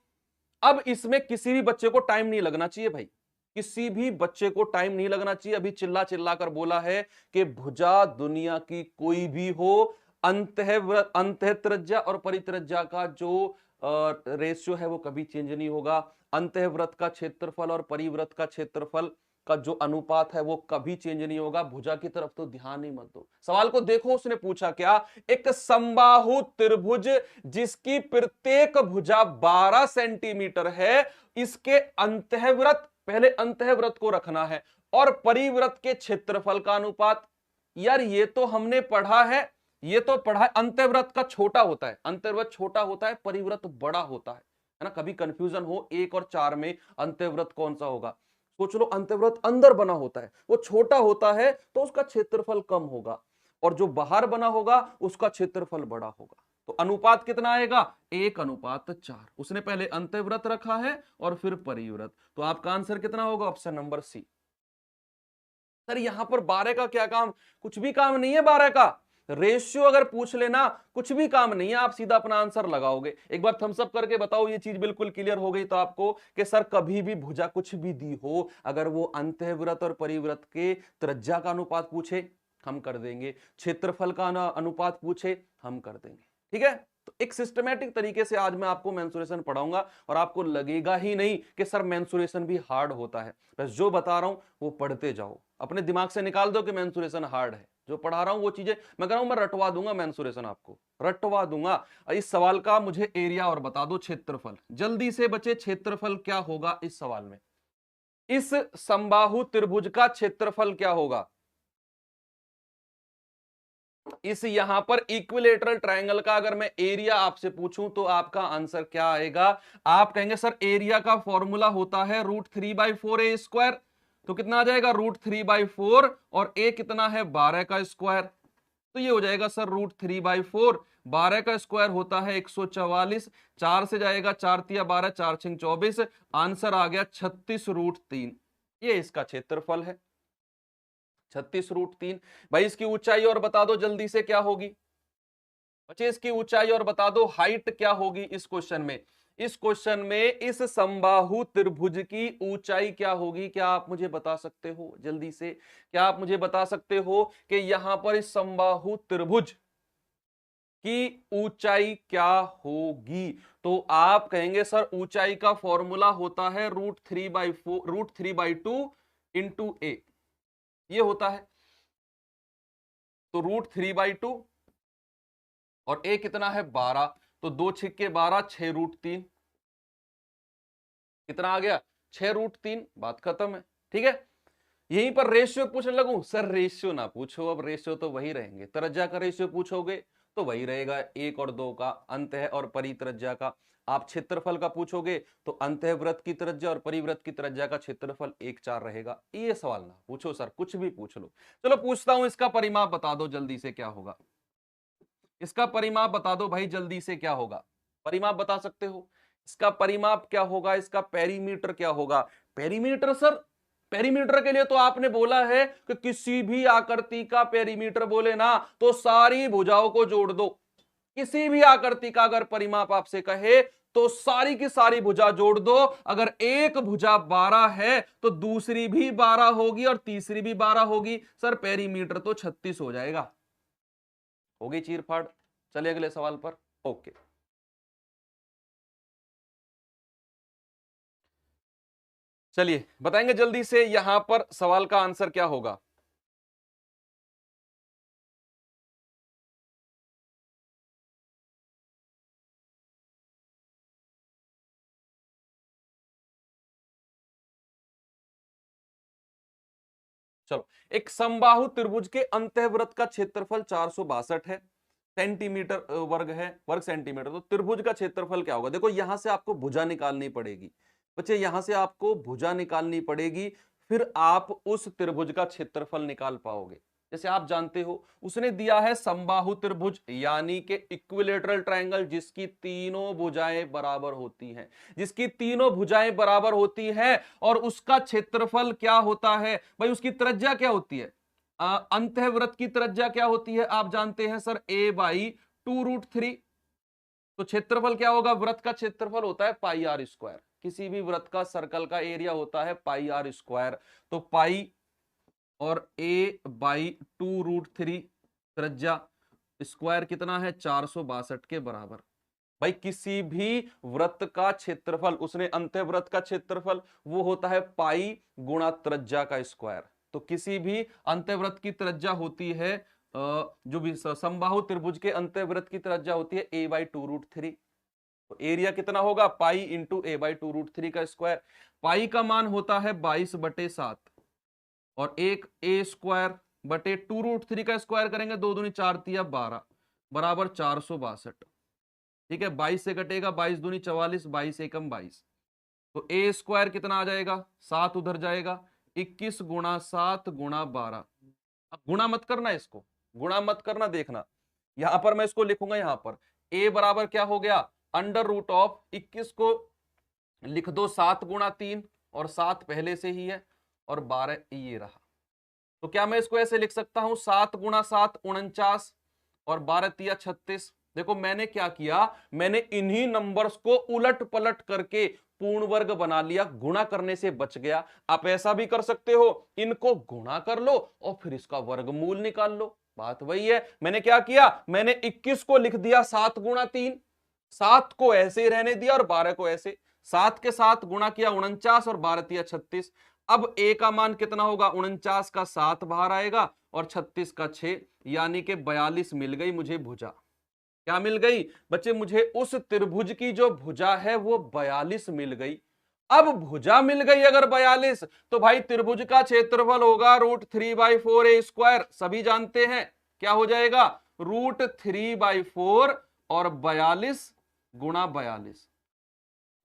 अब इसमें किसी भी बच्चे को टाइम नहीं लगना चाहिए भाई, किसी भी बच्चे को टाइम नहीं लगना चाहिए। अभी चिल्ला चिल्ला कर बोला है कि भुजा दुनिया की कोई भी हो, अंतःत्रिज्या और परित्रज्या का जो रेशियो है वो कभी चेंज नहीं होगा। अंतःवृत्त का क्षेत्रफल और परिवृत्त का क्षेत्रफल का जो अनुपात है वो कभी चेंज नहीं होगा। भुजा की तरफ तो ध्यान ही मत दो। सवाल को देखो, उसने पूछा क्या, एक समबाहु त्रिभुज जिसकी प्रत्येक भुजा 12 सेंटीमीटर है, इसके अंतःवृत्त, पहले अंतःवृत्त को रखना है, और परिवृत्त के क्षेत्रफल का अनुपात। यार ये तो हमने पढ़ा है, ये तो पढ़ा है, अंत्यव्रत का छोटा होता है, अंत्यव्रत छोटा होता है, परिव्रत बड़ा होता है ना। कभी कंफ्यूजन हो 1 और 4 में अंत्यव्रत कौन सा होगा, सोच लो अंत्यव्रत अंदर बना होता है, वो छोटा होता है तो उसका क्षेत्रफल कम होगा, और जो बाहर बना होगा उसका क्षेत्रफल बड़ा होगा। तो अनुपात कितना आएगा, 1:4। उसने पहले अंत्यव्रत रखा है और फिर परिव्रत, तो आपका आंसर कितना होगा, ऑप्शन नंबर सी। सर यहां पर 12 का क्या काम, कुछ भी काम नहीं है 12 का, रेशियो अगर पूछ लेना कुछ भी काम नहीं है, आप सीधा अपना आंसर लगाओगे। एक बार थम्स अप करके बताओ ये चीज बिल्कुल क्लियर हो गई तो आपको, कि सर कभी भी भुजा कुछ भी दी हो, अगर वो अंत्यव्रत और परिव्रत के त्रिज्या का अनुपात पूछे हम कर देंगे, क्षेत्रफल का अनुपात पूछे हम कर देंगे, ठीक है। तो एक सिस्टमैटिक तरीके से आज मैं आपको मेंसुरेशन पढ़ाऊंगा और आपको लगेगा ही नहीं कि सर मेंसुरेशन भी हार्ड होता है। बस जो बता रहा हूं वो पढ़ते जाओ, अपने दिमाग से निकाल दो कि मेंसुरेशन हार्ड है। जो पढ़ा रहा हूं वो चीजें मैं कह रहा हूं, मैं रटवा दूंगा मेंसुरेशन, आपको रटवा दूंगा। इस सवाल का मुझे एरिया और बता दो, क्षेत्रफल जल्दी से बचे, क्षेत्रफल क्या होगा इस सवाल में, इस समबाहु त्रिभुज का क्षेत्रफल क्या होगा, इस यहां पर इक्विलेटरल ट्रायंगल का अगर मैं एरिया आपसे पूछूं तो आपका आंसर क्या आएगा। आप कहेंगे सर एरिया का फॉर्मूला होता है √3/4 a², तो कितना आ जाएगा √3/4, और a कितना है 12 का स्क्वायर, तो ये हो जाएगा सर √3/4, 12 का स्क्वायर होता है 144, 4 से जाएगा 4 तिया 12, 4 छिंग 24, आंसर आ गया 36√3। ये इसका क्षेत्रफल है 36√3। भाई इसकी ऊंचाई और बता दो जल्दी से क्या होगी, बच्चे इसकी ऊंचाई और बता दो, हाइट क्या होगी इस क्वेश्चन में, इस क्वेश्चन में इस समबाहु त्रिभुज की ऊंचाई क्या होगी, क्या आप मुझे बता सकते हो जल्दी से, क्या आप मुझे बता सकते हो कि यहां पर इस समबाहु त्रिभुज की ऊंचाई क्या होगी। तो आप कहेंगे सर ऊंचाई का फॉर्मूला होता है √3/2 इंटू ए, ये होता है, तो √3/2 और ए कितना है 12, तो 2 छिक्के 12, 6√3, कितना आ गया 6√3, बात खत्म है, ठीक है। यहीं पर रेशियो पूछने लगूं, सर रेशियो ना पूछो, अब रेशियो तो वही रहेंगे, त्रिज्या का रेशियो पूछोगे तो वही रहेगा 1 और 2 का, अंत है और परित्रिज्या का। आप क्षेत्रफल का पूछोगे तो अंतःवृत्त की त्रिज्या और परिवृत्त की त्रिज्या का क्षेत्रफल 1/4 रहेगा। ये सवाल ना पूछो सर, कुछ भी पूछ लो। चलो पूछता हूं, इसका परिमाप बता दो जल्दी से क्या होगा, इसका परिमाप बता दो भाई जल्दी से क्या होगा, परिमाप बता सकते हो, इसका परिमाप क्या होगा, इसका पेरीमीटर क्या होगा। पेरीमीटर सर, पेरीमीटर के लिए तो आपने बोला है कि किसी भी आकृति का पेरीमीटर बोले ना तो सारी भुजाओं को जोड़ दो, किसी भी आकृति का अगर परिमाप आपसे कहे तो सारी की सारी भुजा जोड़ दो, अगर एक भुजा 12 है तो दूसरी भी 12 होगी और तीसरी भी 12 होगी, सर पेरीमीटर तो 36 हो जाएगा। हो गई चीरफाड़, चलिए अगले सवाल पर। ओके, चलिए बताएंगे जल्दी से यहां पर सवाल का आंसर क्या होगा। चलो, एक समबाहु त्रिभुज के अंतःवृत्त का क्षेत्रफल 462 है, सेंटीमीटर वर्ग है, वर्ग सेंटीमीटर, तो त्रिभुज का क्षेत्रफल क्या होगा। देखो यहां से आपको भुजा निकालनी पड़ेगी बच्चे, यहां से आपको भुजा निकालनी पड़ेगी, फिर आप उस त्रिभुज का क्षेत्रफल निकाल पाओगे। जैसे आप जानते हो उसने दिया है समबाहु त्रिभुज, यानी कि इक्विलेटरल ट्रायंगल जिसकी तीनों भुजाएं बराबर होती हैं, जिसकी तीनों भुजाएं बराबर होती हैं, और उसका क्षेत्रफल क्या होता है भाई, उसकी त्रिज्या क्या होती है, अंतःवृत्त की त्रिज्या क्या होती है आप जानते हैं सर, a/2√3। तो क्षेत्रफल क्या होगा, वृत्त का क्षेत्रफल होता है πr², किसी भी वृत्त का सर्कल का एरिया होता है πr², तो पाई और a/2√3 त्रिज्या, स्क्वायर कितना है 462 के बराबर। भाई किसी भी वृत्त का क्षेत्रफल, उसने अंत्यवृत्त का क्षेत्रफल वो होता है पाई गुणा त्रिज्या का स्क्वायर, तो किसी भी अंत्यवृत्त की त्रिज्या होती है, जो भी समबाहु त्रिभुज के अंत्यवृत्त की त्रिज्या होती है a/2√3, तो एरिया कितना होगा पाई इंटू a/2√3 का स्क्वायर। पाई का मान होता है 22/7 और एक a² बटे 2√3 का स्क्वायर करेंगे, 2 दूनी 4 तिया 12 बराबर 462। ठीक है, 22 से कटेगा, 22 दूनी 44, 22 एकम 22। तो ए स्क्वायर कितना आ जाएगा, 7 उधर जाएगा, 21 गुणा 7 गुणा 12। अब गुणा मत करना, इसको गुणा मत करना, देखना यहां पर मैं इसको लिखूंगा, यहां पर ए बराबर क्या हो गया, अंडर रूट ऑफ 21 को लिख दो 7 गुणा 3 और 7 पहले से ही है और 12 ये रहा। तो क्या मैं इसको ऐसे लिख सकता हूं, 7 गुणा 7 49 और 12 तिया 36। देखो मैंने क्या किया, मैंने इन्हीं नंबर्स को उलट पलट करके पूर्ण वर्ग बना लिया, गुणा करने से बच गया। आप ऐसा भी कर सकते हो, इनको गुणा कर लो और फिर इसका वर्गमूल निकाल लो, बात वही है। मैंने क्या किया, मैंने 21 को लिख दिया 7 गुणा 3, 7 को ऐसे ही रहने दिया और 12 को ऐसे, 7 के साथ गुणा किया 49 और 12 तिया 36। अब ए का मान कितना होगा, 49 का 7 बाहर आएगा और 36 का 6, यानी कि 42 मिल गई मुझे भुजा। क्या मिल गई बच्चे, मुझे उस त्रिभुज की जो भुजा है वो 42 मिल गई। अब भुजा मिल गई अगर 42, तो भाई त्रिभुज का क्षेत्रफल होगा √3/4 सभी जानते हैं क्या हो जाएगा, √3/4 और 42 गुणा 42।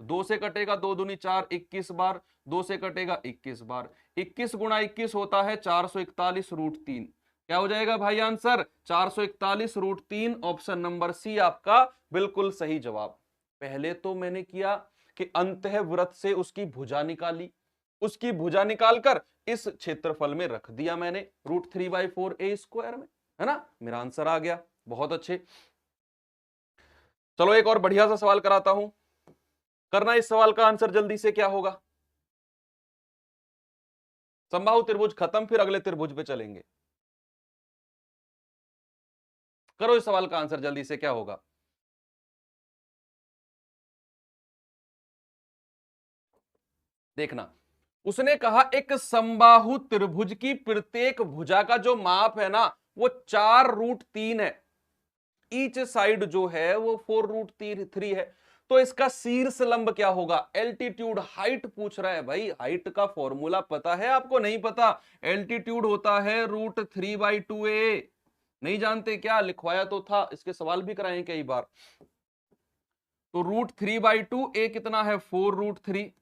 2 से कटेगा, 2 दूनी 4, 21 बार, 2 से कटेगा 21 बार, 21 गुणा 21 होता है 441 √3। क्या हो जाएगा भाई आंसर, 441 √3। ऑप्शन नंबर सी आपका बिल्कुल सही जवाब। पहले तो मैंने किया कि अंतःवृत्त से उसकी भुजा निकाली, उसकी भुजा निकालकर इस क्षेत्रफल में रख दिया मैंने √3/4 ए स्क्वायर में, है ना, मेरा आंसर आ गया। बहुत अच्छे, चलो एक और बढ़िया सा सवाल कराता हूं, करना इस सवाल का आंसर जल्दी से क्या होगा। समबाहु त्रिभुज खत्म, फिर अगले त्रिभुज पे चलेंगे। करो इस सवाल का आंसर जल्दी से क्या होगा। देखना, उसने कहा एक समबाहु त्रिभुज की प्रत्येक भुजा का जो माप है ना वो 4√3 है, ईच साइड जो है वो 4√3 है। तो इसका शीर्ष लंब क्या होगा, एल्टीट्यूड, हाइट पूछ रहा है भाई। हाइट का फॉर्मूला पता है आपको, नहीं पता, एल्टीट्यूड होता है √3/2a। नहीं जानते क्या, लिखवाया तो था, इसके सवाल भी कराए कई बार। तो √3/2a कितना है, 4√3,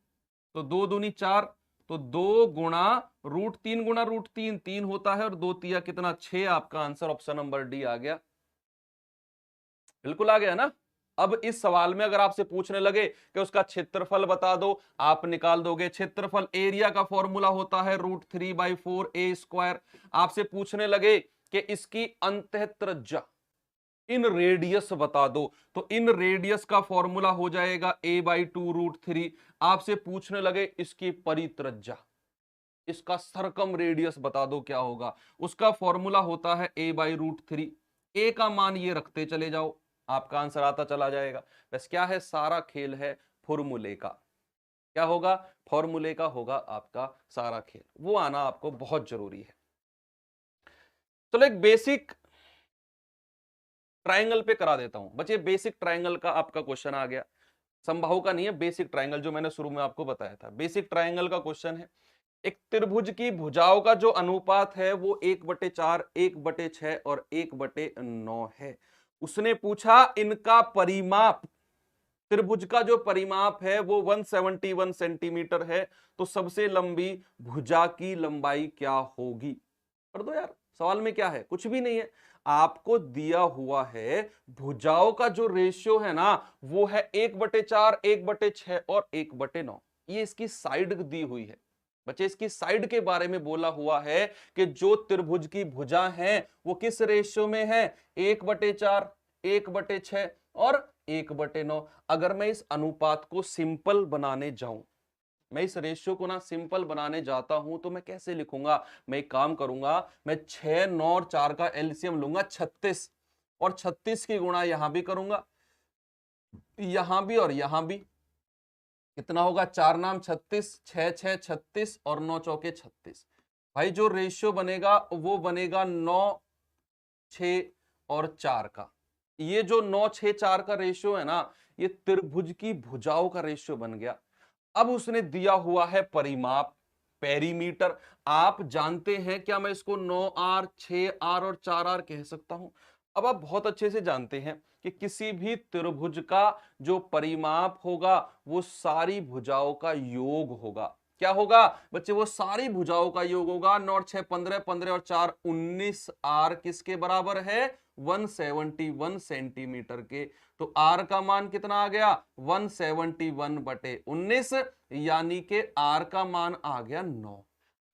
तो 2 दूनी 4, तो 2 गुणा √3 गुणा √3 3 होता है और 2 तिया कितना 6। आपका आंसर ऑप्शन नंबर डी आ गया, बिल्कुल आ गया ना। अब इस सवाल में अगर आपसे पूछने लगे कि उसका क्षेत्रफल बता दो, आप निकाल दोगे क्षेत्रफल। एरिया का फॉर्मूला होता है √3/4 ए स्क्वायर। आपसे पूछने लगे कि इसकी अंतःत्रिज्या, इन रेडियस बता दो, तो इन रेडियस का फॉर्मूला हो जाएगा a/2√3। आपसे पूछने लगे इसकी परित्रिज्या, इसका सरकम रेडियस बता दो क्या होगा, उसका फॉर्मूला होता है a/√3। ए का मान ये रखते चले जाओ, आपका आंसर आता चला जाएगा। बस क्या है, सारा खेल है फॉर्मूले का। क्या होगा, फॉर्मूले का होगा आपका सारा खेल, वो आना आपको बहुत जरूरी है। चलो एक बेसिक ट्रायंगल पे करा देता हूं बच्चे। बेसिक ट्रायंगल का आपका क्वेश्चन आ गया, समबाहु का नहीं है, बेसिक ट्रायंगल जो मैंने शुरू में आपको बताया था। बेसिक ट्रायंगल का क्वेश्चन है, एक त्रिभुज की भुजाओं का जो अनुपात है वो 1/4, 1/6 और 1/9 है। उसने पूछा इनका परिमाप, त्रिभुज का जो परिमाप है वो 171 सेंटीमीटर है, तो सबसे लंबी भुजा की लंबाई क्या होगी। कर दो यार, सवाल में क्या है, कुछ भी नहीं है, आपको दिया हुआ है भुजाओं का जो रेशियो है ना वो है 1/4, 1/6 और 1/9। ये इसकी साइड दी हुई है बच्चे, इसकी साइड के बारे में बोला हुआ है कि जो त्रिभुज की भुजा है वो किस रेशियो में है, 1/4, 1/6 और 1/9। अगर मैं इस अनुपात को सिंपल बनाने जाऊं, मैं इस रेशियो को ना सिंपल बनाने जाता हूं तो मैं कैसे लिखूंगा, मैं एक काम करूंगा, मैं 6, 9 और 4 का एलसीएम लूंगा 36, और 36 की गुणा यहां भी करूंगा, यहां भी और यहां भी। कितना होगा, 4 नाम 36, 6 6 36 और 9 चौके 36। भाई जो रेशियो बनेगा वो बनेगा 9 6 और 4 का। ये जो 9 6 4 का रेशियो है ना, ये त्रिभुज की भुजाओं का रेशियो बन गया। अब उसने दिया हुआ है परिमाप, पेरीमीटर। आप जानते हैं क्या मैं इसको 9R, 6R और 4R कह सकता हूं? अब आप बहुत अच्छे से जानते हैं कि किसी भी त्रिभुज का जो परिमाप होगा वो सारी भुजाओं का योग होगा। क्या होगा बच्चे? वो सारी भुजाओं का योग होगा। 9 और 6 15, 15 और 4 19, आर किसके बराबर है? 171 सेंटीमीटर के। तो आर का मान कितना आ गया? 171/19, यानी कि आर का मान आ गया 9।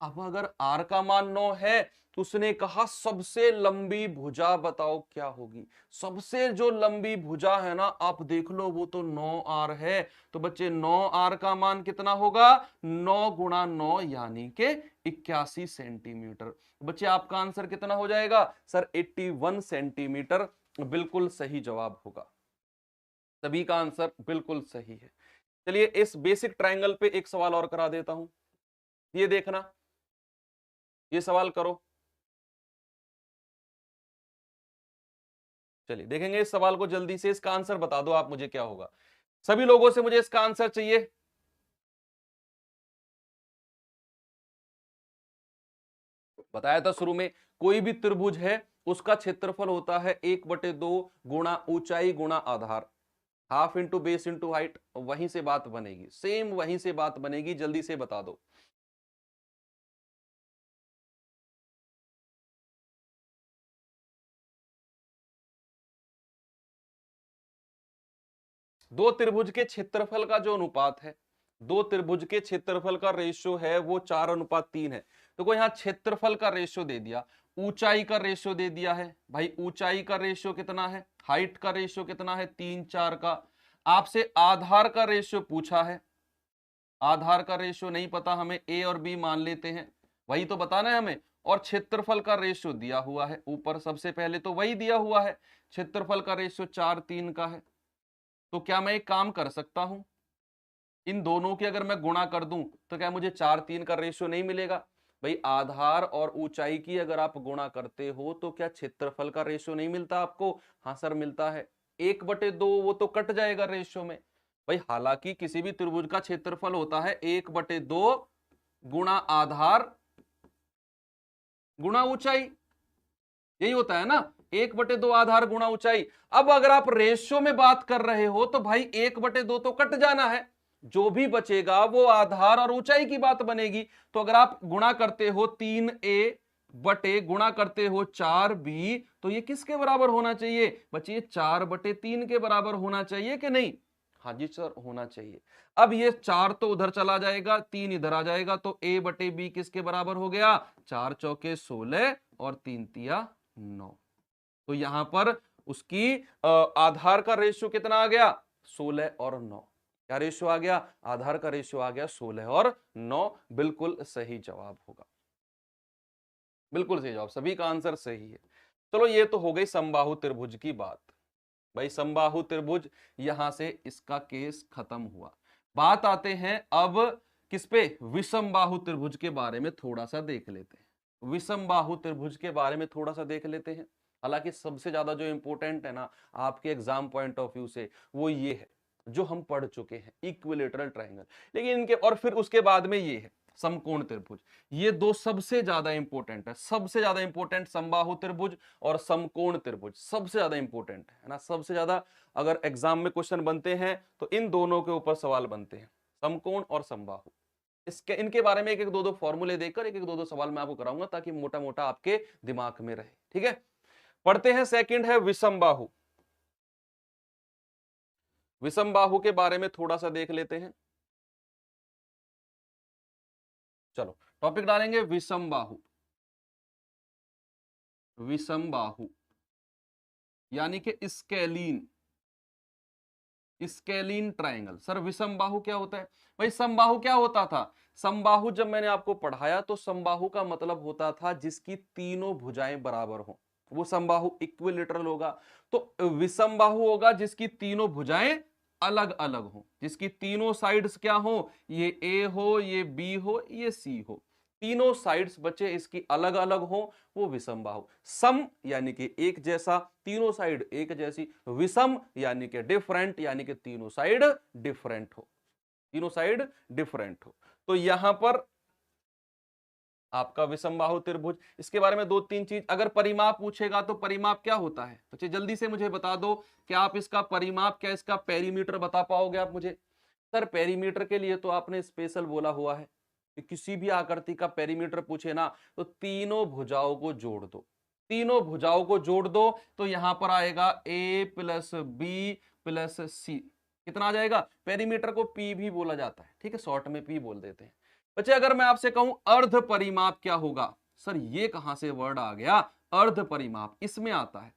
अब अगर आर का मान 9 है तो उसने कहा सबसे लंबी भुजा बताओ क्या होगी। सबसे जो लंबी भुजा है ना, आप देख लो, वो तो 9R है। तो बच्चे 9R का मान कितना होगा? 9 गुणा 9 यानी के 81 सेंटीमीटर। बच्चे आपका आंसर कितना हो जाएगा? सर 81 सेंटीमीटर बिल्कुल सही जवाब होगा। सभी का आंसर बिल्कुल सही है। चलिए इस बेसिक ट्रायंगल पे एक सवाल और करा देता हूं। ये देखना, ये सवाल करो। चलिए देखेंगे इस सवाल को जल्दी से। इसका आंसर बता दो आप मुझे क्या होगा। सभी लोगों से मुझे इसका आंसर चाहिए। बताया था शुरू में, कोई भी त्रिभुज है उसका क्षेत्रफल होता है 1/2 गुणा ऊंचाई गुणा आधार, half into base into height. वहीं से बात बनेगी, सेम वहीं से बात बनेगी। जल्दी से बता दो। दो त्रिभुज के क्षेत्रफल का जो अनुपात है, दो त्रिभुज के क्षेत्रफल का रेशियो है वो 4:3 है। तो कोई यहां क्षेत्रफल का रेशियो दे दिया, ऊंचाई का रेशियो दे दिया है। भाई ऊंचाई का रेशियो कितना है, हाइट का रेशियो कितना है, 3 4 का। आपसे आधार का रेशियो पूछा है, आधार का रेशियो नहीं पता हमें, ए और बी मान लेते हैं, वही तो बताना है हमें। और क्षेत्रफल का रेशियो दिया हुआ है ऊपर, सबसे पहले तो वही दिया हुआ है। क्षेत्रफल का रेशियो 4:3 का है। तो क्या मैं एक काम कर सकता हूं, इन दोनों की अगर मैं गुणा कर दूं तो क्या मुझे 4:3 का रेशियो नहीं मिलेगा? भाई आधार और ऊंचाई की अगर आप गुणा करते हो तो क्या क्षेत्रफल का रेशियो नहीं मिलता आपको? हाँ सर मिलता है। 1/2 वो तो कट जाएगा रेशियो में। भाई हालांकि किसी भी त्रिभुज का क्षेत्रफल होता है 1/2 गुणा आधार गुणा ऊंचाई, यही होता है ना, 1/2 आधार गुणा ऊंचाई। अब अगर आप रेशियो में बात कर रहे हो तो भाई 1/2 तो कट जाना है, जो भी बचेगा वो आधार और ऊंचाई की बात बनेगी। तो अगर आप गुणा करते हो 3a बटे गुणा करते हो 4b, तो ये किसके बराबर होना चाहिए बच्चे? 4/3 के बराबर होना चाहिए कि नहीं? हाँ जी सर होना चाहिए। अब ये 4 तो उधर चला जाएगा, 3 इधर आ जाएगा, तो a/b किसके बराबर हो गया? 4 चौके 16 और 3 तिया 9। तो यहां पर उसकी आधार का रेशियो कितना आ गया? 16 और 9। क्या रेशियो आ गया? आधार का रेशियो आ गया 16 और 9। बिल्कुल सही जवाब होगा, बिल्कुल सही जवाब, सभी का आंसर सही है। चलो ये तो हो गई समबाहु त्रिभुज की बात। भाई समबाहु त्रिभुज, यहां से इसका केस खत्म हुआ। बात आते हैं अब किस पे? विषमबाहु त्रिभुज के बारे में थोड़ा सा देख लेते हैं। विषमबाहु त्रिभुज के बारे में थोड़ा सा देख लेते हैं। हालांकि सबसे ज्यादा जो इंपॉर्टेंट है ना आपके एग्जाम पॉइंट ऑफ व्यू से, वो ये है जो हम पढ़ चुके हैं, इक्विलेटरल ट्रायंगल। लेकिन इनके और फिर उसके बाद में ये है समकोण त्रिभुज। ये दो सबसे ज्यादा इंपॉर्टेंट है, सबसे ज्यादा इंपॉर्टेंट समबाहु त्रिभुज और समकोण त्रिभुज सबसे ज्यादा इंपॉर्टेंट है ना। सबसे ज्यादा अगर एग्जाम में क्वेश्चन बनते हैं तो इन दोनों के ऊपर सवाल बनते हैं, समकोण और समबाहु। इसके इनके बारे में एक एक दो दो फॉर्मूले देकर एक एक दो दो सवाल मैं आपको कराऊंगा ताकि मोटा मोटा आपके दिमाग में रहे। ठीक है, पढ़ते हैं। सेकंड है विषमबाहु। विषमबाहु के बारे में थोड़ा सा देख लेते हैं। चलो टॉपिक डालेंगे विषमबाहु। विषमबाहु यानी कि स्केलीन, स्केलीन ट्रायंगल। सर विषमबाहु क्या होता है? भाई समबाहु क्या होता था? समबाहु जब मैंने आपको पढ़ाया तो समबाहु का मतलब होता था जिसकी तीनों भुजाएं बराबर हो, वो समबाहु इक्विलेटरल होगा। तो विषमबाहु होगा जिसकी तीनों भुजाएं अलग अलग हो, जिसकी तीनों साइड्स क्या हो, ये ए हो, ये बी हो, ये सी हो, तीनों साइड्स बच्चे इसकी अलग अलग हो, वो विषमबाहु। सम यानी कि एक जैसा, तीनों साइड एक जैसी। विषम यानी कि डिफरेंट, यानी कि तीनों साइड डिफरेंट हो, तीनों साइड डिफरेंट हो। तो यहां पर आपका विषमबाहु त्रिभुज। इसके बारे में 2-3 चीज, अगर परिमाप पूछेगा तो परिमाप क्या होता है, तो जल्दी से मुझे बता दो कि आप इसका परिमाप क्या, इसका पेरीमीटर बता पाओगे आप मुझे? सर पेरीमीटर के लिए तो आपने स्पेशल बोला हुआ है कि किसी भी आकृति का पेरीमीटर पूछे ना तो तीनों भुजाओं को जोड़ दो, तीनों भुजाओं को जोड़ दो तो यहां पर आएगा a प्लस बी प्लस सी। कितना आ जाएगा? पेरीमीटर को पी भी बोला जाता है, ठीक है, शॉर्ट में पी बोल देते हैं। बच्चे अगर मैं आपसे कहूं अर्ध परिमाप क्या होगा, सर ये कहां से वर्ड आ गया? अर्ध परिमाप इसमें आता है।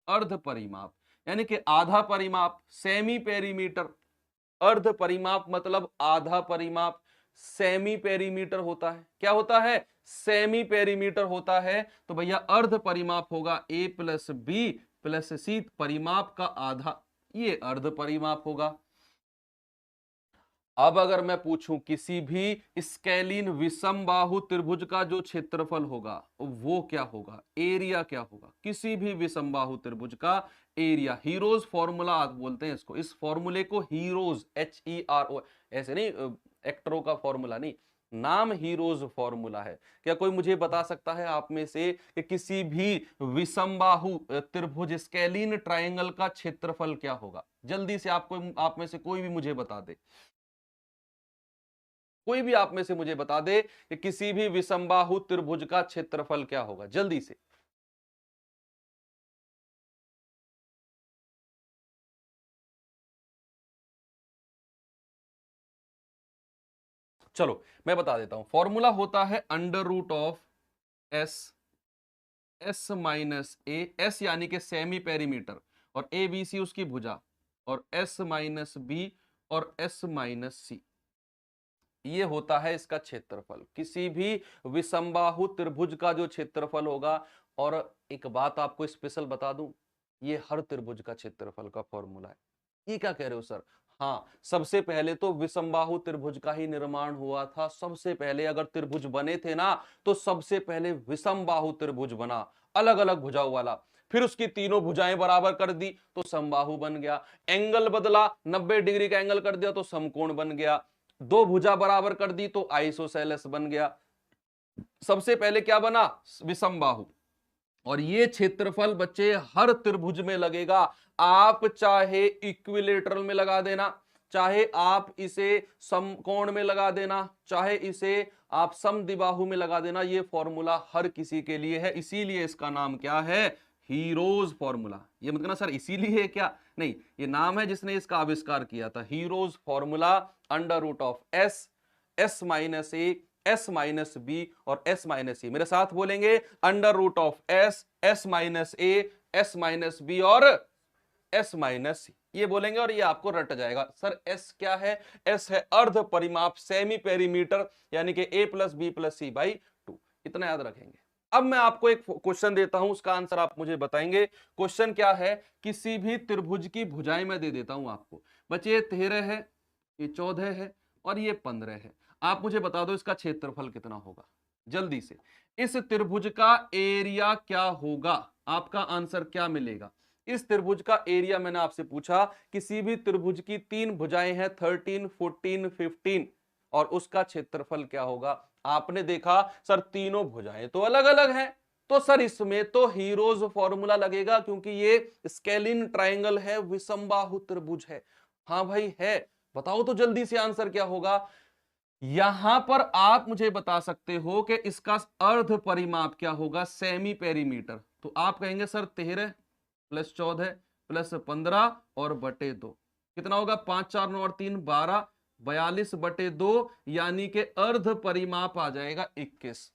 अर्ध परिमाप यानी कि आधा परिमाप, सेमी पेरीमीटर। अर्ध परिमाप मतलब आधा परिमाप, सेमी पेरीमीटर होता है। क्या होता है? सेमी पेरीमीटर होता है। तो भैया अर्ध परिमाप होगा a प्लस बी प्लस सी, परिमाप का आधा, ये अर्ध परिमाप होगा। अब अगर मैं पूछूं किसी भी स्केलीन विषमबाहु त्रिभुज का जो क्षेत्रफल होगा वो क्या होगा, एरिया क्या होगा? किसी भी विषमबाहु त्रिभुज का एरिया, हीरोज फॉर्मूला आप बोलते हैं इसको, इस फॉर्मूले को हीरोज, HERO, ऐसे नहीं एक्टरों का फॉर्मूला नहीं, नाम हीरोज फॉर्मूला है। क्या कोई मुझे बता सकता है आप में से कि किसी भी विषमबाहु त्रिभुज स्केलीन ट्रायंगल का क्षेत्रफल क्या होगा? जल्दी से आपको, आप में से कोई भी मुझे बता दे, कोई भी आप में से मुझे बता दे कि किसी भी विषमबाहु त्रिभुज का क्षेत्रफल क्या होगा, जल्दी से। चलो मैं बता देता हूं, फॉर्मूला होता है under root of S, S minus A, S यानी कि सेमी पेरीमीटर और ए बी सी उसकी भुजा, और एस माइनस बी और एस माइनस सी, ये होता है इसका क्षेत्रफल, किसी भी विषमबाहु त्रिभुज का जो क्षेत्रफल होगा। और एक बात आपको स्पेशल बता दूं, ये हर त्रिभुज का क्षेत्रफल का फॉर्मूला है। ये क्या कह रहे हो सर? हाँ, सबसे पहले तो विषमबाहु त्रिभुज का ही निर्माण हुआ था। सबसे पहले अगर त्रिभुज बने थे ना तो सबसे पहले विषमबाहु त्रिभुज बना, अलग अलग भुजाओं वाला। फिर उसकी तीनों भुजाएं बराबर कर दी तो समबाहु बन गया। एंगल बदला, 90 डिग्री का एंगल कर दिया तो समकोण बन गया। दो भुजा बराबर कर दी तो आइसोसेलेस बन गया। सबसे पहले क्या बना? विषमबाहु। और ये क्षेत्रफल बच्चे हर त्रिभुज में लगेगा। आप चाहे इक्विलेटरल में लगा देना, चाहे आप इसे समकोण में लगा देना, चाहे इसे आप समद्विबाहु में लगा देना, ये फॉर्मूला हर किसी के लिए है। इसीलिए इसका नाम क्या है? Heroes formula. ये मत कहना सर इसीलिए क्या, नहीं, ये नाम है जिसने इसका आविष्कार किया था, Hero's formula. Under root of S, S minus A, S minus B और एस माइनस सी। मेरे साथ बोलेंगे, under root of S, S minus A, S minus B और एस माइनस सी, ये बोलेंगे और ये आपको रट जाएगा। सर एस क्या है? एस है अर्ध परिमाप, सेमी पेरीमीटर, यानी कि A plus B plus C by 2, इतना याद रखेंगे। अब मैं आपको एक क्वेश्चन देता हूं, उसका आंसर आप मुझे बताएंगे। क्वेश्चन क्या है? किसी भी त्रिभुज की भुजाएं मैं दे देता हूं आपको। बच्चे ये 13 है, ये 14 है और ये 15 है। आप मुझे बता दो इसका क्षेत्रफल कितना होगा, जल्दी से। इस त्रिभुज का एरिया क्या होगा? आपका आंसर क्या मिलेगा? इस त्रिभुज का एरिया मैंने आपसे पूछा, किसी भी त्रिभुज की तीन भुजाएं हैं 13, 14, 15, और उसका क्षेत्रफल क्या होगा? आपने देखा सर तीनों भुजाएं तो अलग अलग हैं, तो सर इसमें तो हीरोज फॉर्मूला लगेगा क्योंकि ये स्केलिन ट्रायंगल है, विषमबाहु त्रिभुज है। हाँ भाई है, बताओ तो जल्दी से आंसर क्या होगा। यहां पर आप मुझे बता सकते हो कि इसका अर्ध परिमाप क्या होगा, सेमी पेरीमीटर। तो आप कहेंगे सर 13 प्लस 14 प्लस 15 और बटे 2 कितना होगा? 5 4 9 और 3 12, 42 बटे 2, यानी कि अर्ध परिमाप आ जाएगा 21।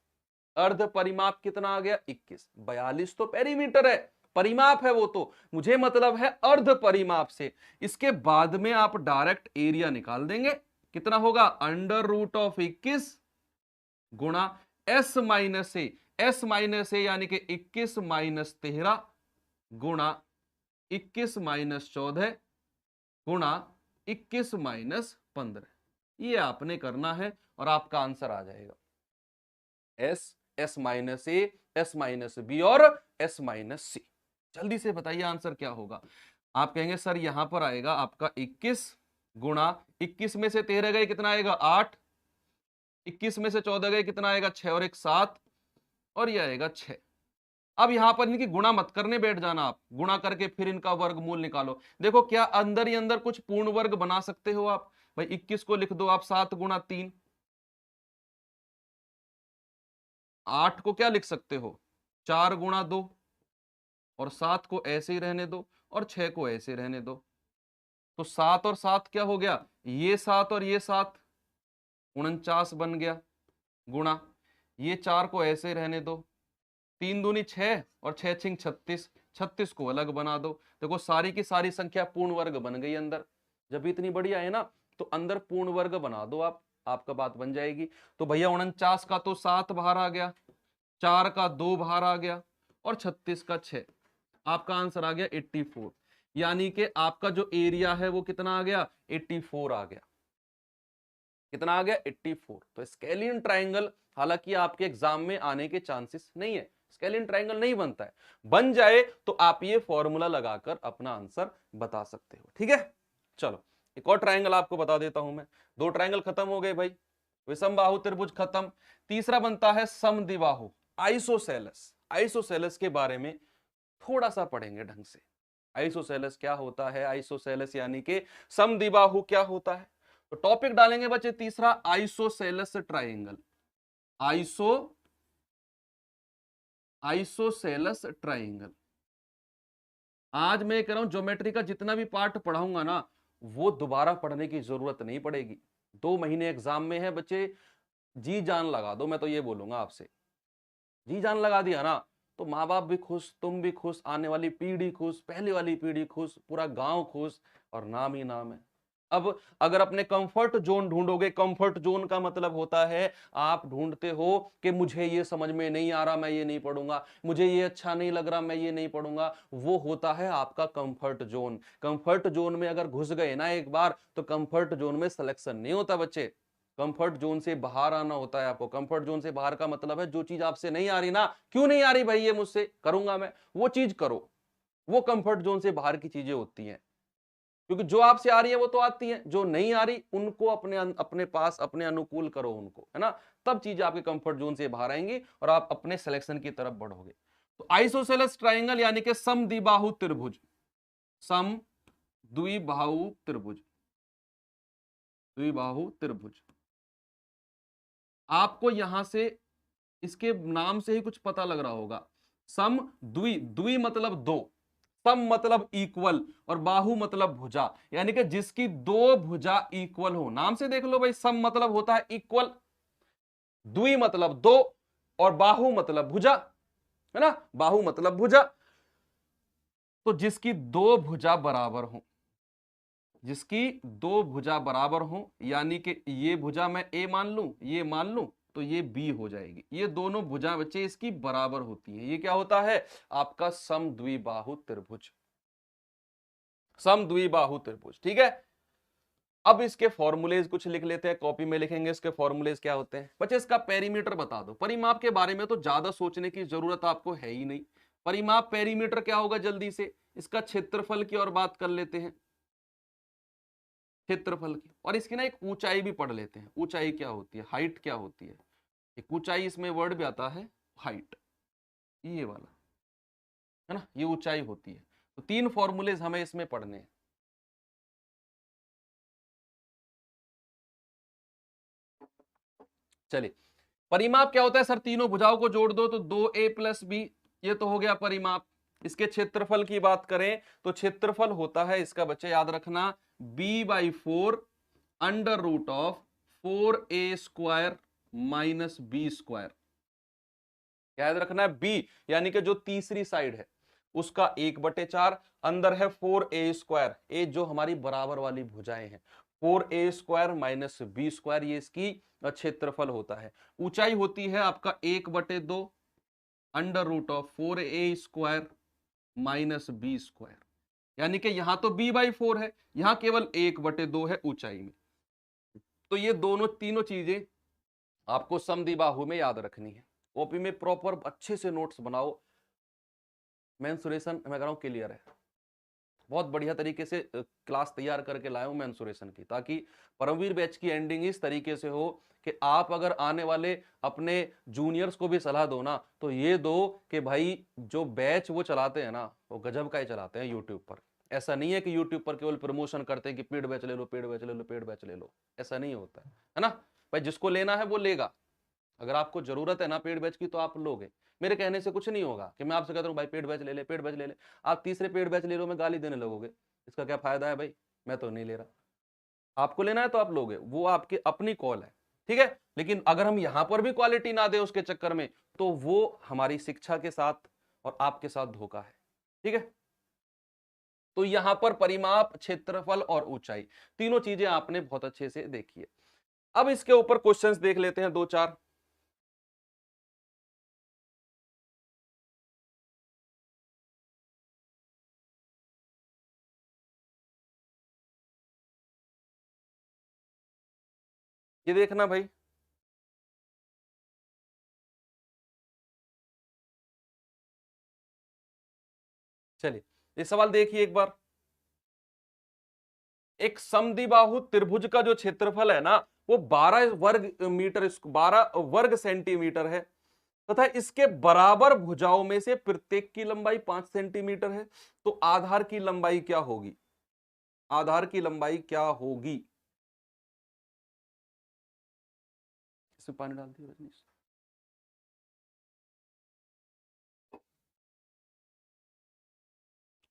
अर्ध परिमाप कितना आ गया? 21। 42 तो पेरीमीटर है, परिमाप है वो, तो मुझे मतलब है अर्ध परिमाप से। इसके बाद में आप डायरेक्ट एरिया निकाल देंगे, कितना होगा? अंडर रूट ऑफ 21 गुणा S minus A, S minus ए यानी कि 21 माइनस 13 गुणा 21 माइनस 14 गुणा 21 माइनस 15। ये आपने करना है और आपका आंसर आ जाएगा S, S minus A, S minus B और एस माइनस सी। जल्दी से बताइए आंसर क्या होगा। आप कहेंगे सर यहां पर आएगा आपका 21 गुणा 21 में से 13 गए, कितना आएगा? 8 21 में से 14 गए, कितना आएगा 6 और 1 7, और ये आएगा 6। अब यहां पर इनकी गुणा मत करने बैठ जाना, आप गुणा करके फिर इनका वर्गमूल निकालो। देखो क्या अंदर ही अंदर कुछ पूर्ण वर्ग बना सकते हो आप? भाई 21 को लिख दो आप 7 गुणा 3, 8 को क्या लिख सकते हो 4 गुणा 2, और 7 को ऐसे ही रहने दो, और 6 को ऐसे रहने दो। तो 7 और 7 क्या हो गया, ये 7 और ये 7 49 बन गया, गुणा ये 4 को ऐसे रहने दो, 3 दूनी 6 और 6 छिंग 36, 36 को अलग बना दो। देखो सारी की सारी संख्या पूर्ण वर्ग बन गई अंदर। जब इतनी बढ़िया है ना, तो अंदर पूर्ण वर्ग बना दो आप, आपका बात बन जाएगी। तो भैया 49 का तो 7 बाहर आ गया, 4 का 2 बाहर आ गया, और 36 का 6, आपका आंसर आ गया 84। यानी कि आपका जो एरिया है वो कितना आ गया 84 आ गया। कितना आ गया 84। तो स्केलियन ट्राइंगल हालांकि आपके एग्जाम में आने के चांसेस नहीं है, स्केलियन ट्राइंगल नहीं बनता है, बन जाए तो आप ये फॉर्मूला लगाकर अपना आंसर बता सकते हो। ठीक है, चलो एक और ट्राइंगल आपको बता देता हूं मैं। 2 ट्राइंगल खत्म हो गए भाई, विषम बाहु त्रिभुज खत्म। तीसरा बनता है समद्विबाहु आइसोसेलेस। आइसोसेलेस के बारे में थोड़ा सा पढ़ेंगे ढंग से। आइसोसेलेस क्या होता है, आइसोसेलेस यानी कि समद्विबाहु क्या होता है। तो टॉपिक डालेंगे बच्चे तीसरा आइसोसेलेस ट्राइंगल। Isosceles triangle. आज मैं कह रहा हूं ज्योमेट्री का जितना भी पार्ट पढ़ाऊंगा ना, वो दोबारा पढ़ने की जरूरत नहीं पड़ेगी। 2 महीने एग्जाम में है बच्चे, जी जान लगा दो, मैं तो ये बोलूंगा आपसे। जी जान लगा दिया ना, तो माँ बाप भी खुश, तुम भी खुश, आने वाली पीढ़ी खुश, पहले वाली पीढ़ी खुश, पूरा गांव खुश, और नाम ही नाम है। अब अगर अपने कंफर्ट जोन ढूंढोगे, कंफर्ट जोन का मतलब होता है आप ढूंढते हो कि मुझे ये समझ में नहीं आ रहा, मैं ये नहीं पढ़ूंगा, मुझे ये अच्छा नहीं लग रहा, मैं ये नहीं पढ़ूंगा, वो होता है आपका कंफर्ट जोन। कंफर्ट जोन में अगर घुस गए ना एक बार, तो कंफर्ट जोन में सिलेक्शन नहीं होता बच्चे। कंफर्ट जोन से बाहर आना होता है आपको। कंफर्ट जोन से बाहर का मतलब है जो चीज आपसे नहीं आ रही ना, क्यों नहीं आ रही भाई, ये मुझसे करूंगा मैं, वो चीज करो। वो कंफर्ट जोन से बाहर की चीजें होती हैं, क्योंकि जो आपसे आ रही है वो तो आती है, जो नहीं आ रही उनको अपने अपने पास अपने अनुकूल करो उनको, है ना। तब चीजें आपके कंफर्ट जोन से बाहर आएंगी और आप अपने सिलेक्शन की तरफ बढ़ोगे। तो आइसोसेलेस ट्राइंगल यानी कि समद्विबाहु त्रिभुज, समद्विबाहु त्रिभुज, द्विबाहु त्रिभुज। आपको यहां से इसके नाम से ही कुछ पता लग रहा होगा। सम द्वि, द्वि मतलब दो, सम मतलब इक्वल, और बाहु मतलब भुजा, यानी कि जिसकी 2 भुजा इक्वल हो। नाम से देख लो भाई, सम मतलब होता है इक्वल, द्वि मतलब 2, और बाहु मतलब भुजा, है ना, बाहु मतलब भुजा। तो जिसकी 2 भुजा बराबर हो, जिसकी 2 भुजा बराबर हो, यानी कि ये भुजा मैं ए मान लूं, ये मान लूं, तो ये बी हो जाएगी। ये दोनों भुजा बच्चे इसकी बराबर होती हैं, ये क्या होता है आपका समद्विबाहु त्रिभुज, समद्विबाहु त्रिभुज। ठीक है, अब इसके फॉर्मूलेज कुछ लिख लेते हैं, कॉपी में लिखेंगे इसके फॉर्मूलेज क्या होते हैं। बच्चे इसका पेरीमीटर बता दो। परिमाप के बारे में तो ज्यादा सोचने की जरूरत आपको है ही नहीं। परिमाप पेरीमीटर क्या होगा, जल्दी से इसका क्षेत्रफल की और बात कर लेते हैं, क्षेत्रफल की। और इसकी ना एक ऊंचाई भी पढ़ लेते हैं, ऊंचाई क्या होती है, हाइट क्या होती है। एक ऊंचाई इसमें वर्ड भी आता है हाइट, ये वाला, है ना, ये ऊंचाई होती है। तो 3 फॉर्मूलेज हमें इसमें पढ़ने हैं। चलिए, परिमाप क्या होता है सर, तीनों भुजाओं को जोड़ दो तो 2a + b, ये तो हो गया परिमाप। इसके क्षेत्रफल की बात करें तो क्षेत्रफल होता है इसका बच्चे याद रखना b/4 √4a² - b²। याद रखना है b यानी कि जो तीसरी साइड है उसका 1/4, अंदर है 4a², ए जो हमारी बराबर वाली भुजाएं हैं, 4a² - b², ये इसकी क्षेत्रफल होता है। ऊंचाई होती है आपका 1/2 √4a² - b², यानी कि यहां तो b/4 है, यहां केवल 1/2 है ऊंचाई में। तो ये दोनों तीनों चीजें आपको समद्विबाहु में याद रखनी है। ओपी में प्रॉपर अच्छे से नोट्स बनाओ, मेंसुरेशन मैं कह रहा हूं क्लियर है, बहुत बढ़िया तरीके से क्लास तैयार करके लाया हूं मेंसुरेशन की, ताकि परमवीर बैच की एंडिंग इस तरीके से हो कि आप अगर आने वाले अपने जूनियर्स को भी सलाह दो ना, तो ये दो कि भाई जो बैच वो चलाते हैं ना, वो गजब का ही चलाते हैं यूट्यूब पर। ऐसा नहीं है कि यूट्यूब पर केवल प्रमोशन करते हैं कि पेड बैच ले लो, पेड बैच ले लो, पेड बैच ले लो, ऐसा नहीं होता है ना भाई। जिसको लेना है वो लेगा, अगर आपको जरूरत है ना पेड बैच की तो आप लोगे। मेरे कहने से कुछ नहीं होगा कि मैं आपसे कहता हूँ भाई पेड बैच ले ले, पेड बैच ले ले, आप तीसरे पेड बैच ले लो मैं गाली देने लगोगे, इसका क्या फायदा है भाई? मैं तो नहीं ले रहा। आपको लेना है तो आप लोगे, वो आपकी अपनी कॉल है, ठीक है। लेकिन अगर हम यहां पर भी क्वालिटी ना दे उसके चक्कर में, तो वो हमारी शिक्षा के साथ और आपके साथ धोखा है, ठीक है। तो यहां पर परिमाप, क्षेत्रफल और ऊंचाई, तीनों चीजें आपने बहुत अच्छे से देखी है। अब इसके ऊपर क्वेश्चंस देख लेते हैं दो चार। ये देखना भाई, चलिए ये सवाल देखिए एक बार। एक समद्विबाहु त्रिभुज का जो क्षेत्रफल है ना, वो 12 वर्ग मीटर, 12 वर्ग सेंटीमीटर है, तथा इसके बराबर भुजाओं में से प्रत्येक की लंबाई 5 सेंटीमीटर है। तो आधार की लंबाई क्या होगी? आधार की लंबाई क्या होगी? इसमें पानी डाल दिया रजनीश।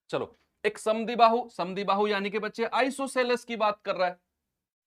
चलो, एक समद्विबाहु, समद्विबाहु यानी कि बच्चे आइसोसेलेस की बात कर रहा है,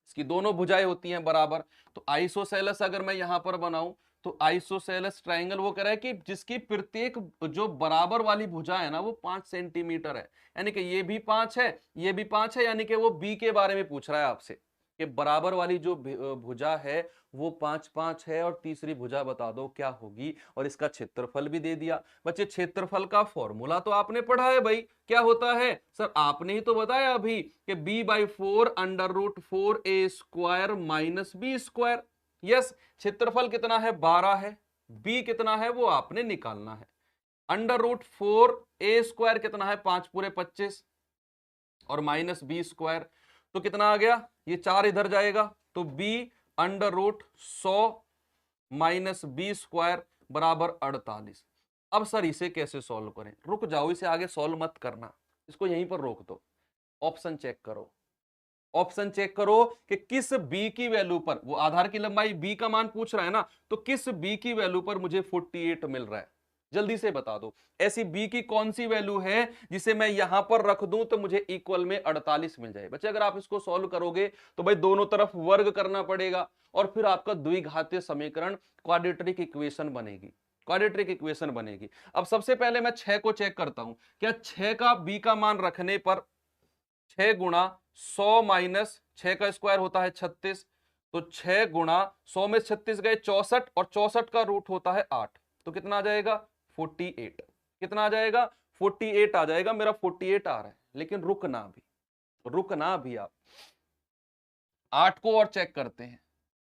इसकी दोनों भुजाएं होती हैं बराबर। तो आइसोसेलेस अगर मैं यहां पर बनाऊं, तो आइसोसेलेस ट्रायंगल वो कह रहा है कि जिसकी प्रत्येक जो बराबर वाली भुजा है ना वो 5 सेंटीमीटर है, यानी कि ये भी 5 है, ये भी 5 है, यानी कि वो बी के बारे में पूछ रहा है आपसे कि बराबर वाली जो भुजा है वो 5 5 है, और तीसरी भुजा बता दो क्या होगी, और इसका क्षेत्रफल भी दे दिया। बच्चे क्षेत्रफल का फॉर्मूला तो आपने पढ़ा है भाई, क्या होता है सर? आपने ही तो बताया अभी कि b/4 √4a² minus B square. Yes, क्षेत्रफल कितना है? 12 है। बी कितना है वो आपने निकालना है। √4a² कितना है? 5 पूरे 25, और माइनस बी स्क्वायर, तो कितना आ गया? ये 4 इधर जाएगा, तो b √100 माइनस बी स्क्वायर बराबर 48। अब सर इसे कैसे सॉल्व करें? रुक जाओ, इसे आगे सॉल्व मत करना, इसको यहीं पर रोक दो। ऑप्शन चेक करो, ऑप्शन चेक करो कि किस बी की वैल्यू पर, वो आधार की लंबाई बी का मान पूछ रहा है ना, तो किस बी की वैल्यू पर मुझे 48 मिल रहा है? जल्दी से बता दो, ऐसी बी की कौन सी वैल्यू है जिसे मैं यहां पर रख दूं तो मुझे इक्वल में 48 मिल जाए? बच्चे अगर आप इसको सॉल्व करोगे तो भाई दोनों तरफ वर्ग करना पड़ेगा, और फिर आपका द्विघातीय समीकरण, क्वाड्रेटिक इक्वेशन बनेगी, क्वाड्रेटिक इक्वेशन बनेगी। अब सबसे पहले मैं 6 को चेक करता हूं, क्या 6 का बी का मान रखने पर 6 गुणा 100 माइनस 6 का स्क्वायर होता है 36, तो 6 गुणा 100 में 36 गए 64, और 64 का रूट होता है 8, तो कितना आ जाएगा? 48। कितना आ जाएगा? 48 आ जाएगा, मेरा 48 आ रहा है। लेकिन रुकना भी, रुकना भी आप 8 को और चेक करते हैं,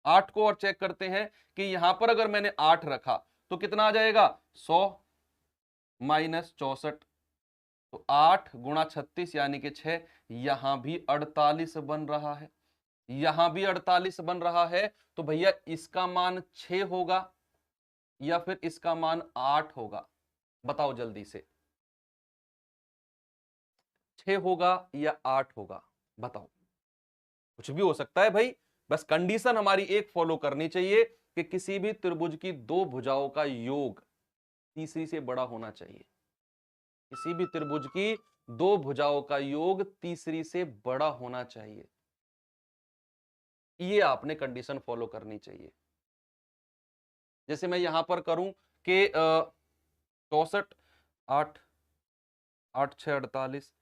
8 को और चेक करते हैं कि यहां पर अगर मैंने 8 रखा तो कितना आ जाएगा? 100 माइनस 64, तो 8 गुणा 36 यानी कि 6, यहां भी 48 बन रहा है, यहां भी 48 बन रहा है। तो भैया इसका मान 6 होगा या फिर इसका मान 8 होगा? बताओ जल्दी से, 6 होगा या 8 होगा? बताओ। कुछ भी हो सकता है भाई, बस कंडीशन हमारी एक फॉलो करनी चाहिए कि किसी भी त्रिभुज की दो भुजाओं का योग तीसरी से बड़ा होना चाहिए। किसी भी त्रिभुज की दो भुजाओं का योग तीसरी से बड़ा होना चाहिए, ये आपने कंडीशन फॉलो करनी चाहिए। जैसे मैं यहां पर करूं कि 64, 8, 8 6 48,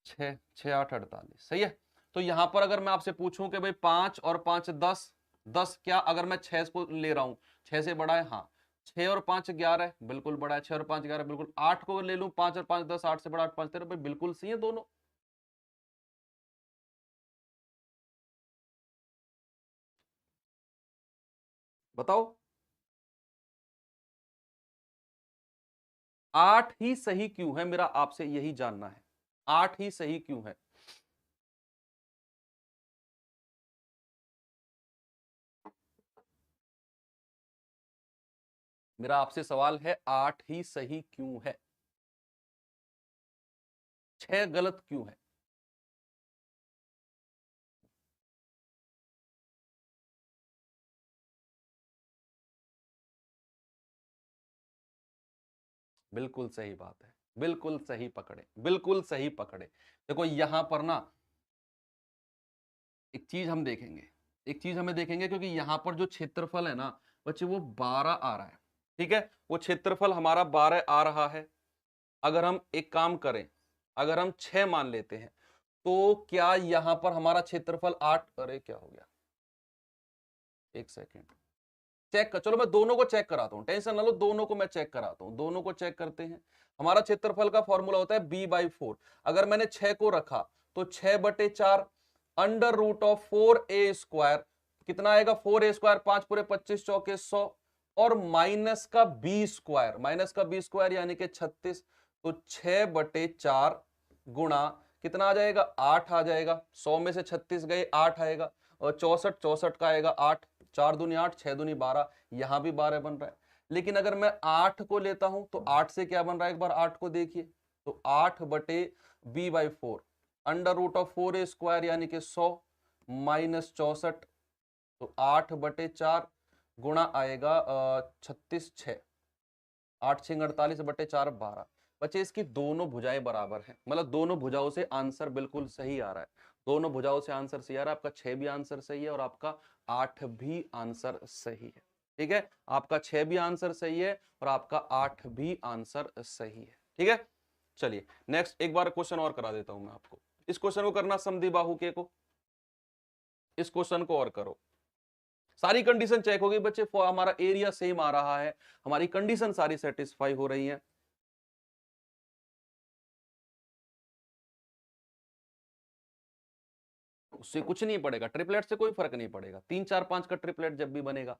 6 6 8 48, सही है। तो यहां पर अगर मैं आपसे पूछूं कि भाई 5 और 5 10, 10 क्या अगर मैं 6 को ले रहा हूं 6 से बड़ा है? हाँ। 6 और 5 11, बिल्कुल बड़ा है। 6 और 5 11, बिल्कुल। 8 को ले लूं, 5 और 5 10, 8 से बड़ा, 8 5 13, भाई बिल्कुल सही है दोनों। बताओ, 8 ही सही क्यों है? मेरा आपसे यही जानना है, 8 ही सही क्यों है? मेरा आपसे सवाल है, 8 ही सही क्यों है? 6 गलत क्यों है? बिल्कुल सही बात है, बिल्कुल सही पकड़े, बिल्कुल सही पकड़े। देखो यहां पर ना एक चीज हम देखेंगे, एक चीज हमें देखेंगे, क्योंकि यहां पर जो क्षेत्रफल है ना बच्चे वो 12 आ रहा है, ठीक है, वो क्षेत्रफल हमारा 12 आ रहा है। अगर हम एक काम करें, अगर हम 6 मान लेते हैं तो क्या यहां पर हमारा क्षेत्रफल 8, अरे क्या हो गया, एक सेकेंड चेक कर, चलो मैं दोनों को चेक कराता हूं, टेंशन ना लो, दोनों को मैं चेक कराता हूं, दोनों को चेक करते हैं। हमारा क्षेत्रफल का फॉर्मूला होता है b/4। अगर मैंने 6 को रखा तो 6/4 अंडर रूट ऑफ 4a², कितना आएगा 4a², 5 पूरे 25 चौके 100, और माइनस का b², माइनस का b² यानी कि 36। तो 6/4 गुणा कितना आ जाएगा, 8 आ जाएगा, 100 में से 36 गए 8 आएगा, और 64 64 का आएगा 8, 4 दूनी 8, 6 दूनी 12, यहां भी 12 बन रहा है। लेकिन अगर मैं 8 को लेता हूं तो 8 से क्या बन रहा है, एक बार 8 को देखिए, तो 8/b/4 under root of 4a² यानी कि 100 माइनस 64, तो 8/4 गुणा आएगा 36 6, 8 6 48/4 12। बच्चे इसकी दोनों भुजाएं बराबर हैं, मतलब दोनों भुजाओं से आंसर बिल्कुल सही आ रहा है, दोनों भुजाओं से आंसर सही आ रहा है। आपका 6 भी आंसर सही है और आपका 8 भी आंसर सही है, ठीक है, आपका 6 भी आंसर सही है और आपका 8 भी आंसर सही है, ठीक है। चलिए नेक्स्ट एक बार क्वेश्चन और करा देता हूं मैं आपको, इस क्वेश्चन को करना समद्विबाहु के को, इस क्वेश्चन को और करो, सारी कंडीशन चेक होगी बच्चे, हमारा एरिया सेम आ रहा है, हमारी कंडीशन सारी सेटिस्फाई हो रही है। उससे कुछ नहीं पड़ेगा, ट्रिपलेट से कोई फर्क नहीं पड़ेगा, 3 4 5 का ट्रिपलेट जब भी बनेगा।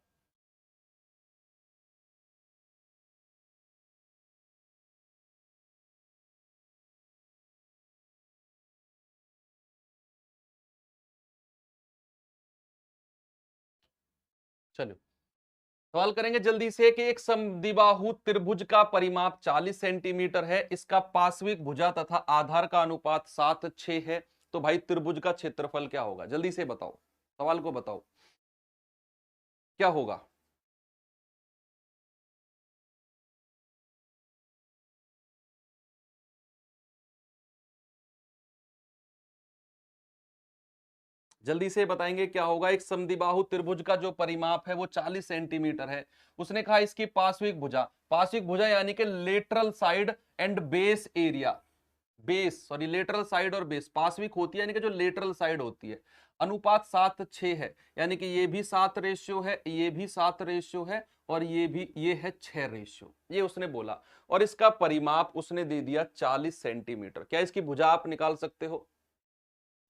चलो सवाल करेंगे जल्दी से कि एक समद्विबाहु त्रिभुज का परिमाप 40 सेंटीमीटर है, इसका पार्श्विक भुजा तथा आधार का अनुपात 7:6 है, तो भाई त्रिभुज का क्षेत्रफल क्या होगा, जल्दी से बताओ, सवाल को बताओ क्या होगा। जल्दी से बताएंगे क्या होगा। एक समद्विबाहु त्रिभुज का जो परिमाप है वो 40 सेंटीमीटर है, उसने कहा इसकी पार्श्विक भुजा, पार्श्विक भुजा यानी कि lateral side and base area, base sorry lateral side और बेस, पार्श्विक होती है यानी कि जो लेटरल साइड होती है, अनुपात 7:6 है, यानी कि ये भी 7 रेशियो है, ये भी 7 रेशियो है, और ये भी, ये है 6 रेशियो, ये उसने बोला। और इसका परिमाप उसने दे दिया 40 सेंटीमीटर। क्या इसकी भुजा आप निकाल सकते हो,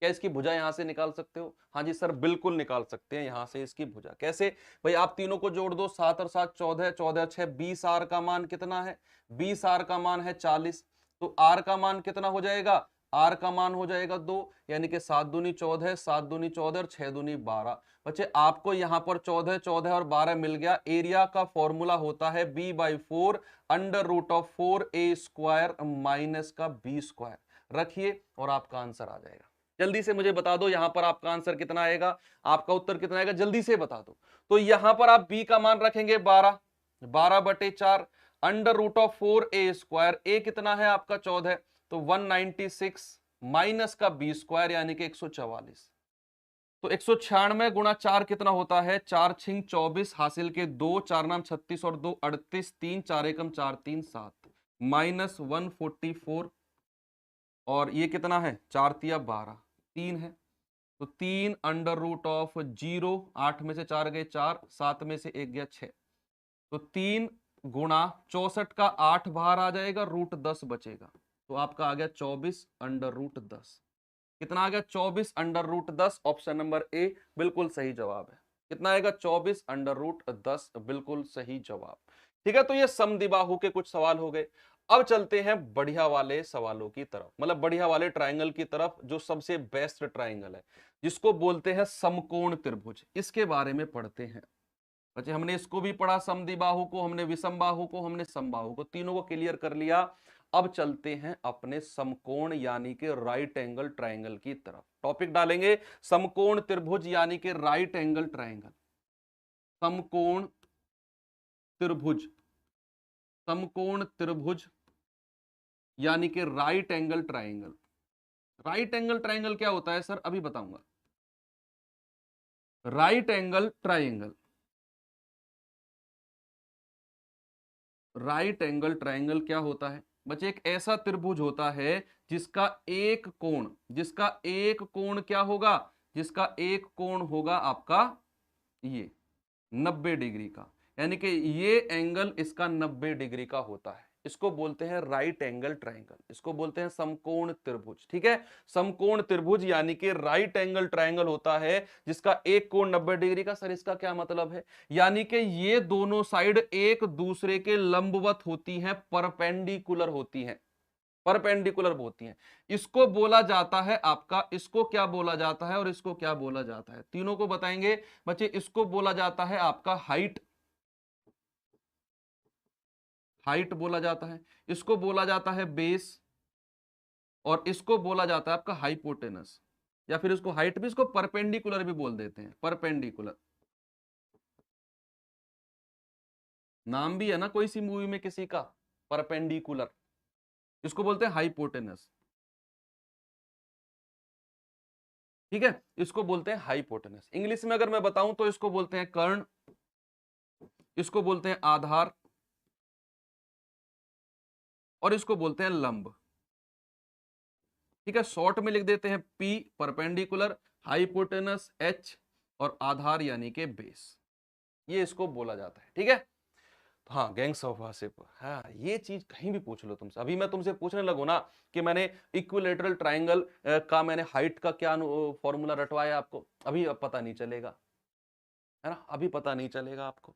क्या इसकी भुजा यहां से निकाल सकते हो? हाँ जी सर बिल्कुल निकाल सकते हैं यहां से इसकी भुजा। कैसे भाई, आप तीनों को जोड़ दो, 7 और 7 14, 14 6 20, आर का मान कितना है, 20 आर का मान है 40, तो आर का मान कितना हो जाएगा, आर का मान हो जाएगा 2, यानी कि 7 दूनी 14, 7 दूनी 14 और 6 दूनी 12। बच्चे आपको यहां पर 14 14 और 12 मिल गया। एरिया का फॉर्मूला होता है b/4 under root of 4a² minus का b², रखिए और आपका आंसर आ जाएगा। जल्दी से मुझे बता दो यहां पर आपका आंसर कितना आएगा, आपका उत्तर कितना आएगा, जल्दी से बता दो। तो यहां पर आप b का मान रखेंगे 12, 12/4 under root of 4a², a कितना है आपका 14, तो 196 माइनस का b² यानी कि 144, तो 196 गुणा 4 कितना होता है, 4 छिंग 24, हासिल के 2, 4 नाम 36 और 2 38, 3 4 एकम 4 3 7 माइनस 144, और ये कितना है 4 तिया 12, 3 है, तो 3 अंडर रूट ऑफ 0, 8 में से 4 गए 4, 7 में से 1 गया 6, तो 3 गुणा 64 का 8 बाहर आ जाएगा, रूट 10 बचेगा, तो आपका आ गया 24 अंडर रूट 10। कितना आ गया 24 under root 10, option number A बिल्कुल सही जवाब है। कितना आएगा 24 अंडर रूट 10, बिल्कुल सही जवाब। ठीक है, तो ये समद्विबाहु के कुछ सवाल हो गए। अब चलते हैं बढ़िया वाले सवालों की तरफ, मतलब बढ़िया वाले ट्रायंगल की तरफ, जो सबसे बेस्ट ट्रायंगल है, जिसको बोलते हैं समकोण त्रिभुज। इसके बारे में पढ़ते हैं बच्चे। हमने इसको भी पढ़ा, समद्विबाहु को, हमने विषमबाहु को, हमने समबाहु को, तीनों को क्लियर कर लिया। अब चलते हैं अपने समकोण यानी कि राइट एंगल ट्रायंगल की तरफ। टॉपिक डालेंगे समकोण त्रिभुज यानी कि राइट एंगल ट्रायंगल। समकोण त्रिभुज, समकोण त्रिभुज यानी कि right angle triangle. Right angle triangle क्या होता है सर? अभी बताऊंगा। Right angle triangle, right angle triangle क्या होता है बच्चे? एक ऐसा त्रिभुज होता है जिसका एक कोण, जिसका एक कोण क्या होगा? जिसका एक कोण होगा आपका ये 90 डिग्री का, यानी कि ये एंगल इसका 90 डिग्री का होता है। इसको बोलते हैं राइट एंगल ट्रायंगल, इसको बोलते हैं समकोण त्रिभुज। ठीक है, समकोण त्रिभुज यानी कि राइट एंगल ट्रायंगल होता है जिसका एक कोण 90 डिग्री का। सर इसका क्या मतलब है? यानी कि ये दोनों साइड एक दूसरे के लंबवत होती हैं, परपेंडिकुलर होती हैं, परपेंडिकुलर होती हैं। इसको बोला जाता है आपका, इसको क्या बोला जाता है और इसको क्या बोला जाता है? तीनों को बताएंगे बच्चे। इसको बोला जाता है आपका हाइट, हाइट बोला जाता है। इसको बोला जाता है बेस, और इसको बोला जाता है आपका हाइपोटेनस, या फिर इसको हाइट भी, इसको परपेंडिकुलर भी बोल देते हैं, परपेंडिकुलर। नाम भी है ना कोई सी मूवी में किसी का, परपेंडिकुलर। इसको बोलते हैं हाइपोटेनस। ठीक है, इसको बोलते हैं हाइपोटेनस। इंग्लिश में अगर मैं बताऊं तो इसको बोलते हैं कर्ण, इसको बोलते हैं आधार, और इसको बोलते हैं लंब। ठीक है, शॉर्ट में लिख देते हैं पी परपेंडिकुलर, हाइपोटेनस एच, और आधार यानी के बेस। ये इसको बोला जाता है। ठीक है, हाँ, गैंग्स ऑफ वासेपुर। हाँ, ये चीज कहीं भी पूछ लो तुमसे। अभी मैं तुमसे पूछने लगू ना कि मैंने इक्विलेटरल ट्रायंगल का मैंने हाइट का क्या फॉर्मूला रटवाया आपको, अभी अब पता नहीं चलेगा, है ना, अभी पता नहीं चलेगा आपको।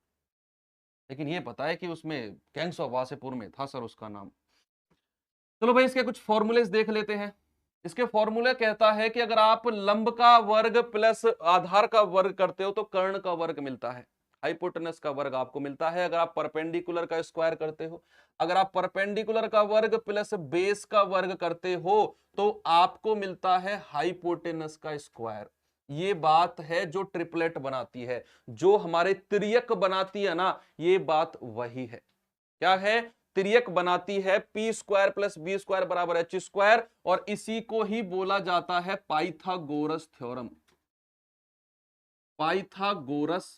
लेकिन ये पता है कि उसमें गैंग्स ऑफ वासेपुर में था सर उसका नाम। चलो भाई, इसके कुछ फॉर्मूलेस देख लेते हैं। इसके फॉर्मूले कहता है कि अगर आप लंब का वर्ग प्लस आधार का वर्ग करते हो तो कर्ण का वर्ग मिलता है, हाइपोटेनस का वर्ग आपको मिलता है। अगर आप परपेंडिकुलर का स्क्वायर करते हो, अगर आप परपेंडिकुलर का वर्ग प्लस बेस का वर्ग करते हो तो आपको मिलता है हाइपोटेनस का स्क्वायर। ये बात है जो ट्रिपलेट बनाती है, जो हमारे तिर्यक बनाती है ना, ये बात वही है। क्या है? तिर्यक बनाती है। P square plus B square बराबर एच स्क्वायर, और इसी को ही बोला जाता है पाइथागोरस थ्योरम, पाइथागोरस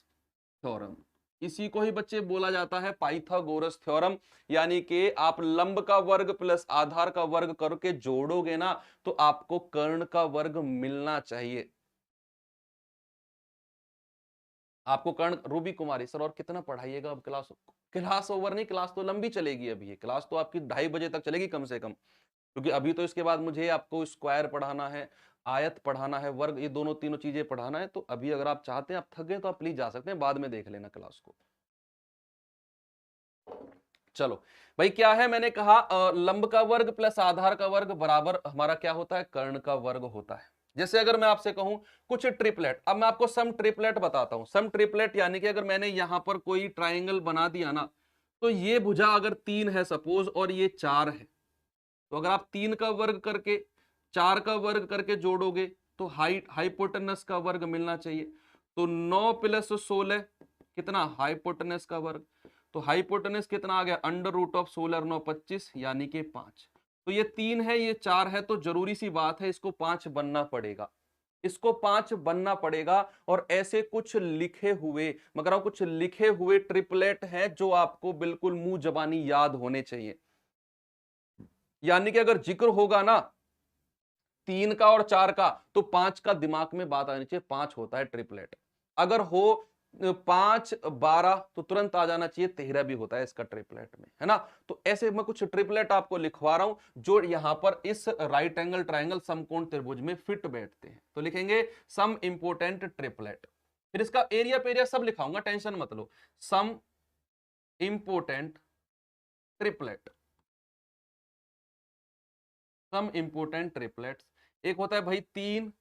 थ्योरम। इसी को ही बच्चे बोला जाता है पाइथागोरस थ्योरम। यानी कि आप लंब का वर्ग प्लस आधार का वर्ग करके जोड़ोगे ना तो आपको कर्ण का वर्ग मिलना चाहिए। आपको कर्ण, रूबी कुमारी सर और कितना पढ़ाइएगा अब? क्लास, क्लास ओवर नहीं, क्लास तो लंबी चलेगी अभी। ये क्लास तो आपकी 2:30 बजे तक चलेगी कम से कम, क्योंकि अभी तो इसके बाद मुझे आपको स्क्वायर पढ़ाना है, आयत पढ़ाना है, वर्ग, ये दोनों तीनों चीजें पढ़ाना है। तो अभी अगर आप चाहते हैं, आप थक गए तो आप प्लीज जा सकते हैं, बाद में देख लेना क्लास को। चलो भाई, क्या है? मैंने कहा लंब का वर्ग प्लस आधार का वर्ग बराबर हमारा क्या होता है? कर्ण का वर्ग होता है। जैसे अगर मैं आपसे कहूं कुछ ट्रिपलेट, अब मैं आपको सम ट्रिपलेट बताता हूं। सम ट्रिपलेट यानी कि अगर मैंने यहां पर कोई ट्राइंगल बना दिया ना, तो ये भुजा अगर 3 है सपोज और ये 4 है, तो अगर आप 3 का वर्ग करके 4 का वर्ग करके जोड़ोगे तो हाइपोटेनस का वर्ग मिलना चाहिए। तो 9 प्लस 16 कितना? हाइपोटेनस का वर्ग। तो हाइपोटेनस कितना आ गया? अंडर रूट ऑफ 16 और 9 25, यानी कि 5। तो ये 3 है, ये 4 है, तो जरूरी सी बात है इसको 5 बनना पड़ेगा, इसको 5 बनना पड़ेगा। और ऐसे कुछ लिखे हुए, मगर कुछ लिखे हुए ट्रिपलेट हैं जो आपको बिल्कुल मुंह जबानी याद होने चाहिए। यानी कि अगर जिक्र होगा ना 3 का और 4 का, तो 5 का दिमाग में बात आनी चाहिए, 5 होता है ट्रिपलेट। अगर हो 5 12 तो तुरंत आ जाना चाहिए 13 भी होता है इसका ट्रिपलेट में, है ना। तो ऐसे मैं कुछ ट्रिपलेट आपको लिखवा रहा हूं जो यहां पर इस राइट एंगल ट्राइंगल समकोण त्रिभुज में फिट बैठते हैं। तो लिखेंगे सम इंपोर्टेंट ट्रिपलेट, फिर इसका एरिया पेरिया सब लिखाऊंगा, टेंशन मत लो। सम इंपोर्टेंट ट्रिपलेट, सम इंपोर्टेंट ट्रिपलेट्स। एक होता है भाई 3,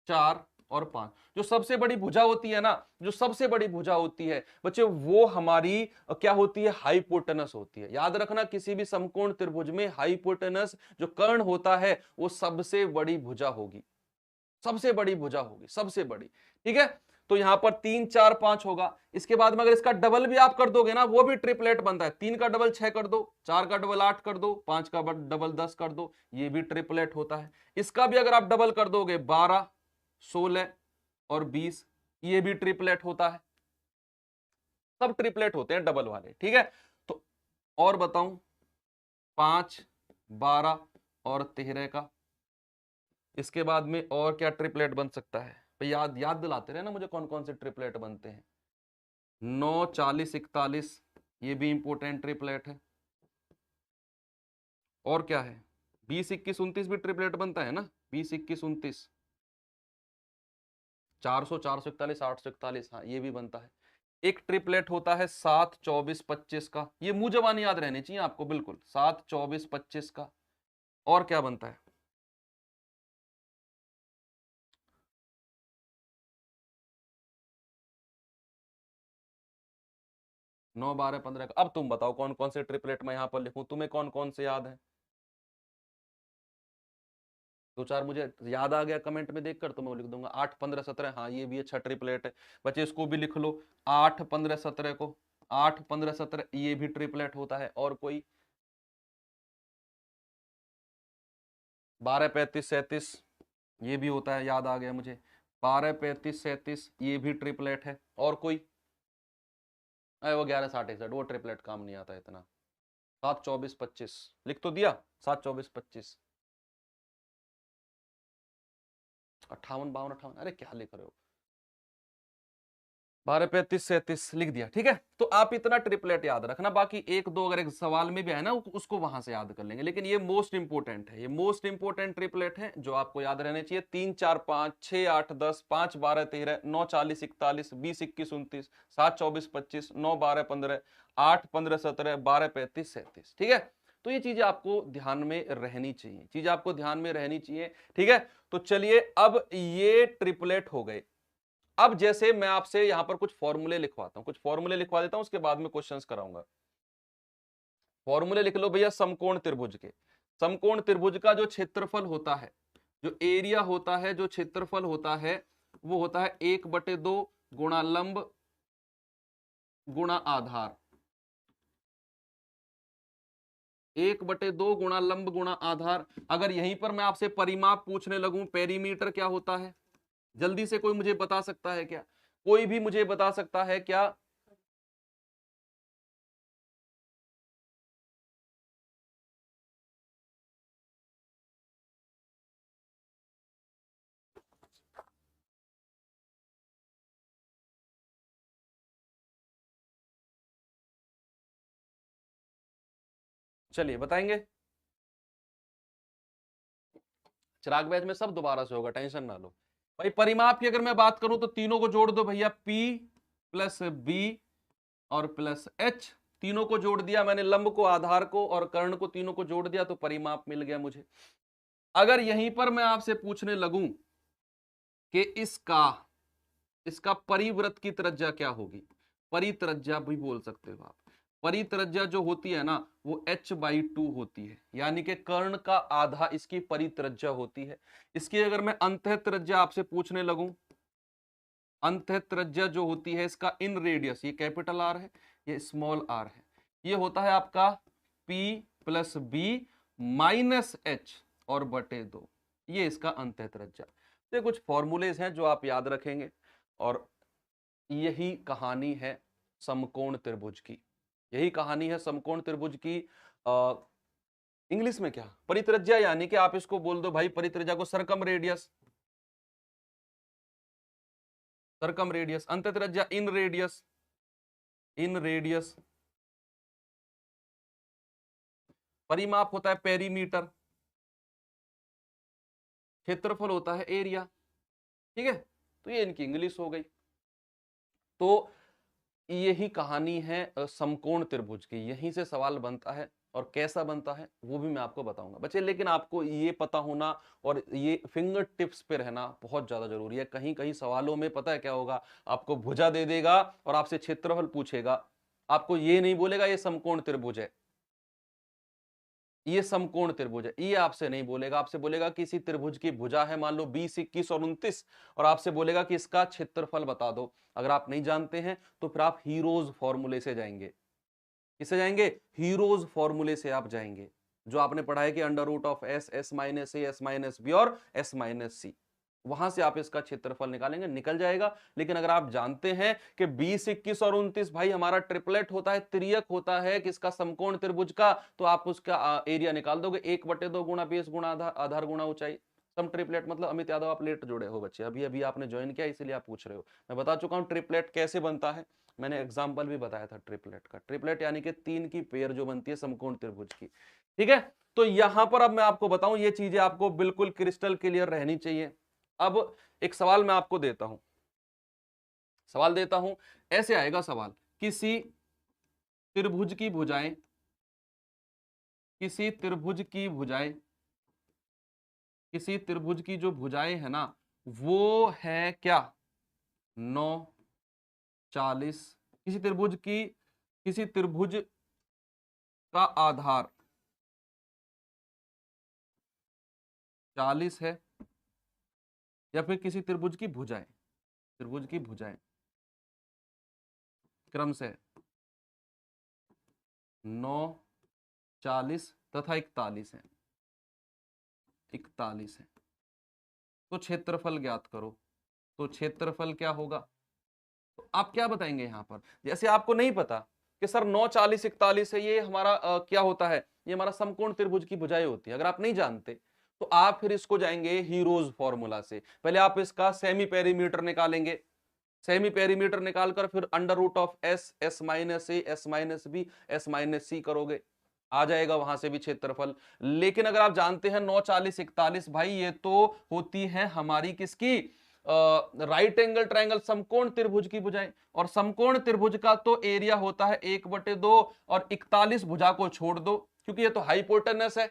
4 और 5। जो सबसे बड़ी भुजा होती है ना, जो सबसे बड़ी भुजा होती है बच्चे, वो हमारी क्या होती है, हाइपोटेनस होती है। याद रखना, किसी भी समकोण त्रिभुज में हाइपोटेनस जो कर्ण होता है वो सबसे बड़ी भुजा होगी, सबसे बड़ी भुजा होगी, सबसे बड़ी। ठीक है, तो यहां पर 3, 4, 5 होगा। इसके बाद में अगर इसका डबल भी आप कर दोगे ना, वो भी ट्रिपलेट बनता है। 3 का डबल 6 कर दो, 4 का डबल 8 कर दो, 5 का डबल 10 कर दो, ये भी ट्रिपलेट होता है। इसका भी अगर आप डबल कर दोगे 12, 16 और 20, ये भी ट्रिपलेट होता है। सब ट्रिपलेट होते हैं डबल वाले। ठीक है, तो और बताऊं, 5, 12 और 13 का। इसके बाद में और क्या ट्रिपलेट बन सकता है, तो याद याद दिलाते रहे ना मुझे कौन कौन से ट्रिपलेट बनते हैं। 9, 40, 41, ये भी इंपोर्टेंट ट्रिपलेट है। और क्या है, 20, 21, 29 भी ट्रिपलेट बनता है ना, 20, 21, 29, 400, 441, 841, हाँ ये भी बनता है। एक ट्रिपलेट होता है 7, 24, 25 का, ये मुंह जबानी याद रहनी चाहिए आपको बिल्कुल, 7, 24, 25 का। और क्या बनता है, 9, 12, 15 का। अब तुम बताओ कौन कौन से ट्रिपलेट मैं यहां पर लिखूं, तुम्हें कौन कौन से याद है? दो चार मुझे याद आ गया कमेंट में देखकर तो मैं लिख दूंगा। 8, 15, 17, हाँ ये भी अच्छा ट्रिपलेट है बच्चे, इसको भी लिख लो। 8, 15, 17 को, 8, 15, 17 ये भी ट्रिपलेट होता है। और कोई? 12, 35, 37 ये भी होता है, याद आ गया मुझे। 12, 35, 37 ये भी ट्रिपलेट है। और कोई? अरे वो 11, 60, 61 वो ट्रिपलेट काम नहीं आता इतना। 7, 24, 25 लिख तो दिया, 7, 24, 25, 58, 52, 58, अरे क्या लिख रहे हो, 12, 35, 37 लिख दिया। ठीक है, तो आप इतना ट्रिपलेट याद रखना, बाकी एक दो अगर एक सवाल में भी है ना उसको वहां से याद कर लेंगे, लेकिन ये मोस्ट इंपोर्टेंट है, ये मोस्ट इंपोर्टेंट ट्रिपलेट है जो आपको याद रहने चाहिए। 3, 4, 5, 6, 8, 10, 5, 12, 13, 9, 40, 41, 20, 21, 29, 7, 24, 25, 9, 12, 15, 8, 15, 17, 12, 35, 37। ठीक है, तो ये चीजें आपको ध्यान में रहनी चाहिए, चीजें आपको ध्यान में रहनी चाहिए। ठीक है, तो चलिए अब ये ट्रिपलेट हो गए। अब जैसे मैं आपसे यहां पर कुछ फॉर्मूले लिखवाता हूं, कुछ फॉर्मूले लिखवा देता हूं, उसके बाद में क्वेश्चंस कराऊंगा। फॉर्मूले लिख लो भैया समकोण त्रिभुज के। समकोण त्रिभुज का जो क्षेत्रफल होता है, जो एरिया होता है, जो क्षेत्रफल होता है, वो होता है 1/2 गुणा लंब गुणा आधार। 1/2 गुणा लंब गुणा आधार। अगर यहीं पर मैं आपसे परिमाप पूछने लगूं, पेरीमीटर क्या होता है, जल्दी से कोई मुझे बता सकता है क्या? कोई भी मुझे बता सकता है क्या? चलिए बताएंगे। चिराग बैच में सब दोबारा से होगा, टेंशन ना लो भाई। परिमाप की अगर मैं बात करूं तो तीनों को जोड़ दो भैया, P प्लस बी और प्लस H। तीनों को जोड़ दिया मैंने, लंब को, आधार को और कर्ण को, तीनों को जोड़ दिया तो परिमाप मिल गया मुझे। अगर यहीं पर मैं आपसे पूछने लगूं कि इसका परिवृत्त की त्रिज्या क्या होगी, परित्रिज्या भी बोल सकते हो आप। परित्रिज्या जो होती है ना वो h/2 होती है, यानी कि कर्ण का आधा इसकी परित्रिज्या होती है। इसकी अगर मैं अंतः त्रिज्या आपसे पूछने लगूं, अंतः त्रिज्या जो होती है इसका इन रेडियस, ये कैपिटल आर है, ये स्मॉल आर है, ये होता है आपका P plus B minus H और बटे 2, ये इसका अंतः त्रिज्या। ये कुछ फॉर्मूलेज हैं जो आप याद रखेंगे, और यही कहानी है समकोण त्रिभुज की, यही कहानी है समकोण त्रिभुज की। इंग्लिश में क्या, परित्रिज्या, यानी कि आप इसको बोल दो भाई परित्रिज्या को सरकम रेडियस, सरकम रेडियस, अंतः त्रिज्या इन रेडियस, इन रेडियस। परिमाप होता है पेरीमीटर, क्षेत्रफल होता है एरिया। ठीक है, तो ये इनकी इंग्लिश हो गई। तो यही कहानी है समकोण त्रिभुज की, यहीं से सवाल बनता है और कैसा बनता है वो भी मैं आपको बताऊंगा बच्चे। लेकिन आपको ये पता होना और ये फिंगर टिप्स पे रहना बहुत ज्यादा जरूरी है। कहीं कहीं सवालों में पता है क्या होगा, आपको भुजा दे देगा और आपसे क्षेत्रफल पूछेगा, आपको ये नहीं बोलेगा ये समकोण त्रिभुज है, ये समकोण त्रिभुज है, ये आपसे नहीं बोलेगा। आपसे बोलेगा कि इसी त्रिभुज की भुजा है मान लो 20, 21 और 29 और आपसे बोलेगा कि इसका क्षेत्रफल बता दो। अगर आप नहीं जानते हैं तो फिर आप हीरोज फॉर्मूले से जाएंगे। किससे जाएंगे? हीरोज फॉर्मूले से आप जाएंगे, जो आपने पढ़ा है कि under root of S, S minus A, S minus B और एस माइनस सी। वहां से आप इसका क्षेत्रफल निकालेंगे, निकल जाएगा। लेकिन अगर आप जानते हैं कि 20, 21 और 29 भाई हमारा ट्रिपलेट होता है, त्रियक होता है किसका? समकोण त्रिभुज का, तो आप उसका एरिया निकाल दोगे 1/2 गुणा बेस गुणा आधार गुणा ऊंचाई। सम ट्रिपलेट मतलब अमित यादव आप लेट जुड़े हो बच्चे, अभी अभी आपने ज्वाइन किया इसलिए आप पूछ रहे हो। मैं बता चुका हूं ट्रिपलेट कैसे बनता है, मैंने एग्जाम्पल भी बताया था ट्रिपलेट का। ट्रिपलेट यानी कि 3 की पेयर जो बनती है समकोण त्रिभुज की, ठीक है। तो यहां पर अब मैं आपको बताऊं, ये चीजें आपको बिल्कुल क्रिस्टल क्लियर रहनी चाहिए। अब एक सवाल मैं आपको देता हूं, सवाल देता हूं, ऐसे आएगा सवाल, किसी त्रिभुज की भुजाएं, किसी त्रिभुज की भुजाएं, किसी त्रिभुज की जो भुजाएं है ना वो है क्या? 9, 40। किसी त्रिभुज की, किसी त्रिभुज का आधार 40 है, या फिर किसी त्रिभुज की भुजाएं, त्रिभुज की भुजाएं क्रम से 9, 40 तथा 41 है, 41 है। तो क्षेत्रफल ज्ञात करो। तो क्षेत्रफल क्या होगा? तो आप क्या बताएंगे यहां पर? जैसे आपको नहीं पता कि सर 9, 40, 41 है, ये हमारा क्या होता है? ये हमारा समकोण त्रिभुज की भुजाएं होती है। अगर आप नहीं जानते तो आप फिर इसको जाएंगे हीरोज फॉर्मूला से। पहले आप इसका सेमी पेरीमीटर निकालेंगे, सेमी पेरीमीटर निकालकर फिर under root of S, S minus A, S minus B, S minus C करोगे, आ जाएगा वहां से भी क्षेत्रफल। लेकिन अगर आप जानते हैं 9, 40, 41 भाई ये तो होती है हमारी किसकी? राइट एंगल ट्रायंगल समकोण त्रिभुज की भुजाएं। और समकोण त्रिभुज का तो एरिया होता है 1/2 और 41 भुजा को छोड़ दो क्योंकि ये तो हाइपोटेनस है,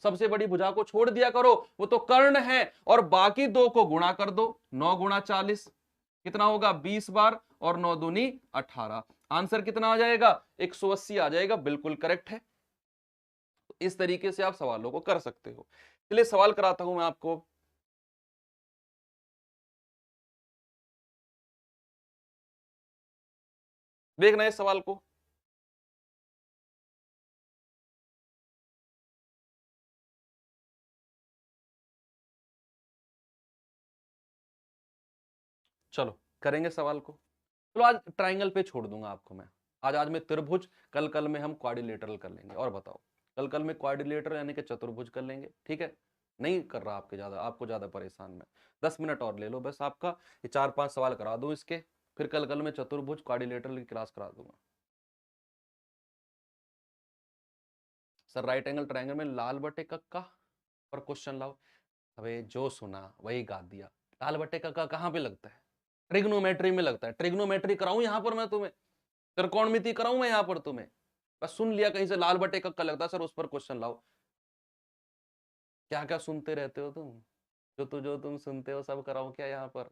सबसे बड़ी भुजा को छोड़ दिया करो, वो तो कर्ण है, और बाकी दो को गुणा कर दो। 9 गुणा 40 कितना होगा? 20 बार, और 9 दूनी 18। आंसर कितना आ जाएगा? 180 आ जाएगा, बिल्कुल करेक्ट है। तो इस तरीके से आप सवालों को कर सकते हो। चलिए सवाल कराता हूं मैं आपको। देखना इस सवाल को, चलो करेंगे सवाल को। चलो आज ट्राइंगल पे छोड़ दूंगा आपको मैं, आज आज में त्रिभुज, कल कल में हम क्वाड्रिलेटरल कर लेंगे। और बताओ, कल कल में क्वाड्रिलेटरल यानी कि चतुर्भुज कर लेंगे, ठीक है? नहीं कर रहा आपके ज्यादा, आपको ज्यादा परेशान मैं, 10 मिनट और ले लो बस आपका, ये 4-5 सवाल करा दूं इसके, फिर कल कल में चतुर्भुज क्वाड्रिलेटरल की क्लास करा दूंगा। सर राइट एंगल ट्राइंगल में लाल बटे कक्का पर क्वेश्चन लाओ। अबे जो सुना वही गा दिया। लाल बटे कक्का कहाँ पे लगता है? ट्रिग्नोमेट्री में लगता है। ट्रिग्नोमेट्री कराऊं यहाँ पर मैं तुम्हें? त्रिकोणमिति कराऊं मैं यहाँ पर तुम्हें? बस सुन लिया कहीं से लाल बटे कक्का लगता है सर, उस पर क्वेश्चन लाओ। क्या क्या सुनते रहते हो तुम? जो तुम सुनते हो सब कराओ क्या यहाँ पर?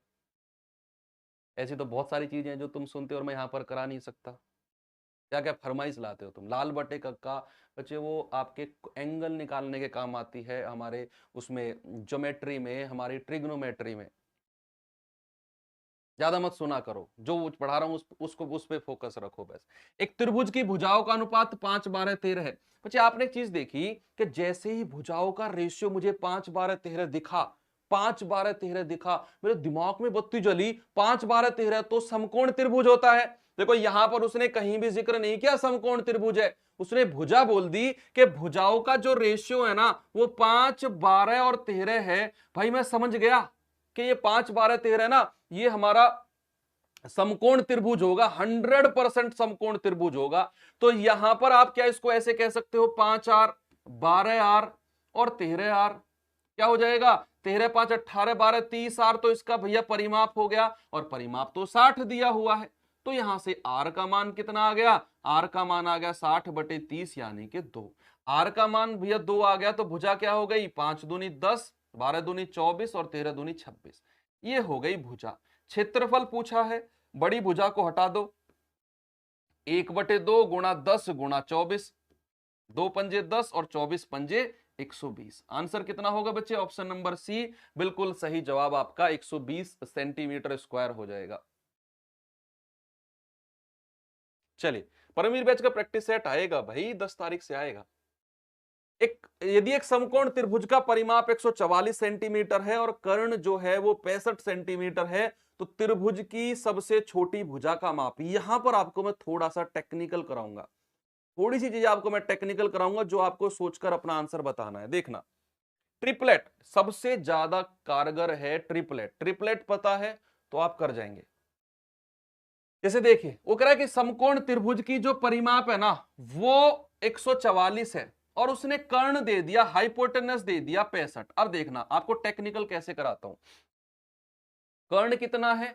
ऐसी तो बहुत सारी चीजें हैं जो तुम सुनते हो और मैं यहाँ पर करा नहीं सकता। क्या क्या फरमाइश लाते हो तुम? लाल बटे कक्का बच्चे वो आपके एंगल निकालने के काम आती है, हमारे उसमें ज्योमेट्री में, हमारी ट्रिग्नोमेट्री में। ज्यादा मत सुना करो, जो पढ़ा रहा हूं उसको उस पे फोकस रखो बस। एक त्रिभुज की भुजाओं का अनुपात 5, 12, 13 है। बच्चे आपने एक चीज देखी कि जैसे ही भुजाओं का रेशियो मुझे 5, 12, 13 दिखा, 5, 12, 13 दिखा, मेरे दिमाग में बत्ती जली, 5, 12, 13 तो समकोण त्रिभुज होता है। देखो यहां पर उसने कहीं भी जिक्र नहीं किया समकोण त्रिभुज है, उसने भुजा बोल दी कि भुजाओं का जो रेशियो है ना वो 5, 12 और 13 है। भाई मैं समझ गया कि ये 5, 12, 13 है ना, ये हमारा समकोण त्रिभुज होगा, 100% समकोण त्रिभुज होगा। तो यहां पर आप क्या इसको ऐसे कह सकते हो, 5R, 12R और 13R। क्या हो जाएगा? 13, 5, 18, 12, 30R। तो इसका भैया परिमाप हो गया, और परिमाप तो 60 दिया हुआ है। तो यहां से r का मान कितना आ गया, r का मान आ गया 60/30 यानी कि 2। r का मान भैया 2 आ गया तो भुजा क्या हो गई, 5 दूनी 10, 12 दूनी 24 और 13 दूनी 26। ये हो गई भुजा। क्षेत्रफल पूछा है, बड़ी भुजा को हटा दो, 1/2 गुणा 10 गुणा 24, 2 पंजे 10 और 24 पंजे 120। आंसर कितना होगा बच्चे, ऑप्शन नंबर सी बिल्कुल सही जवाब आपका 120 सेंटीमीटर स्क्वायर हो जाएगा। चलिए, परमवीर बैच का प्रैक्टिस सेट आएगा भाई, 10 तारीख से आएगा। यदि एक समकोण त्रिभुज का परिमाप 144 सेंटीमीटर है और कर्ण जो है वो 65 सेंटीमीटर है, तो त्रिभुज की सबसे छोटी भुजा का माप। यहां पर आपको मैं थोड़ा सा टेक्निकल कराऊंगा, थोड़ी सी चीजें आपको मैं टेक्निकल कराऊंगा जो आपको सोचकर अपना आंसर बताना है। देखना, ट्रिपलेट सबसे ज्यादा कारगर है, ट्रिपलेट। ट्रिपलेट पता है तो आप कर जाएंगे। जैसे देखिए, वो कह रहा है कि समकोण त्रिभुज की जो परिमाप है ना वो 144 है और उसने कर्ण दे दिया, हाइपोटेनस दे दिया 65। अब देखना आपको टेक्निकल कैसे कराता हूं। कर्ण कितना है,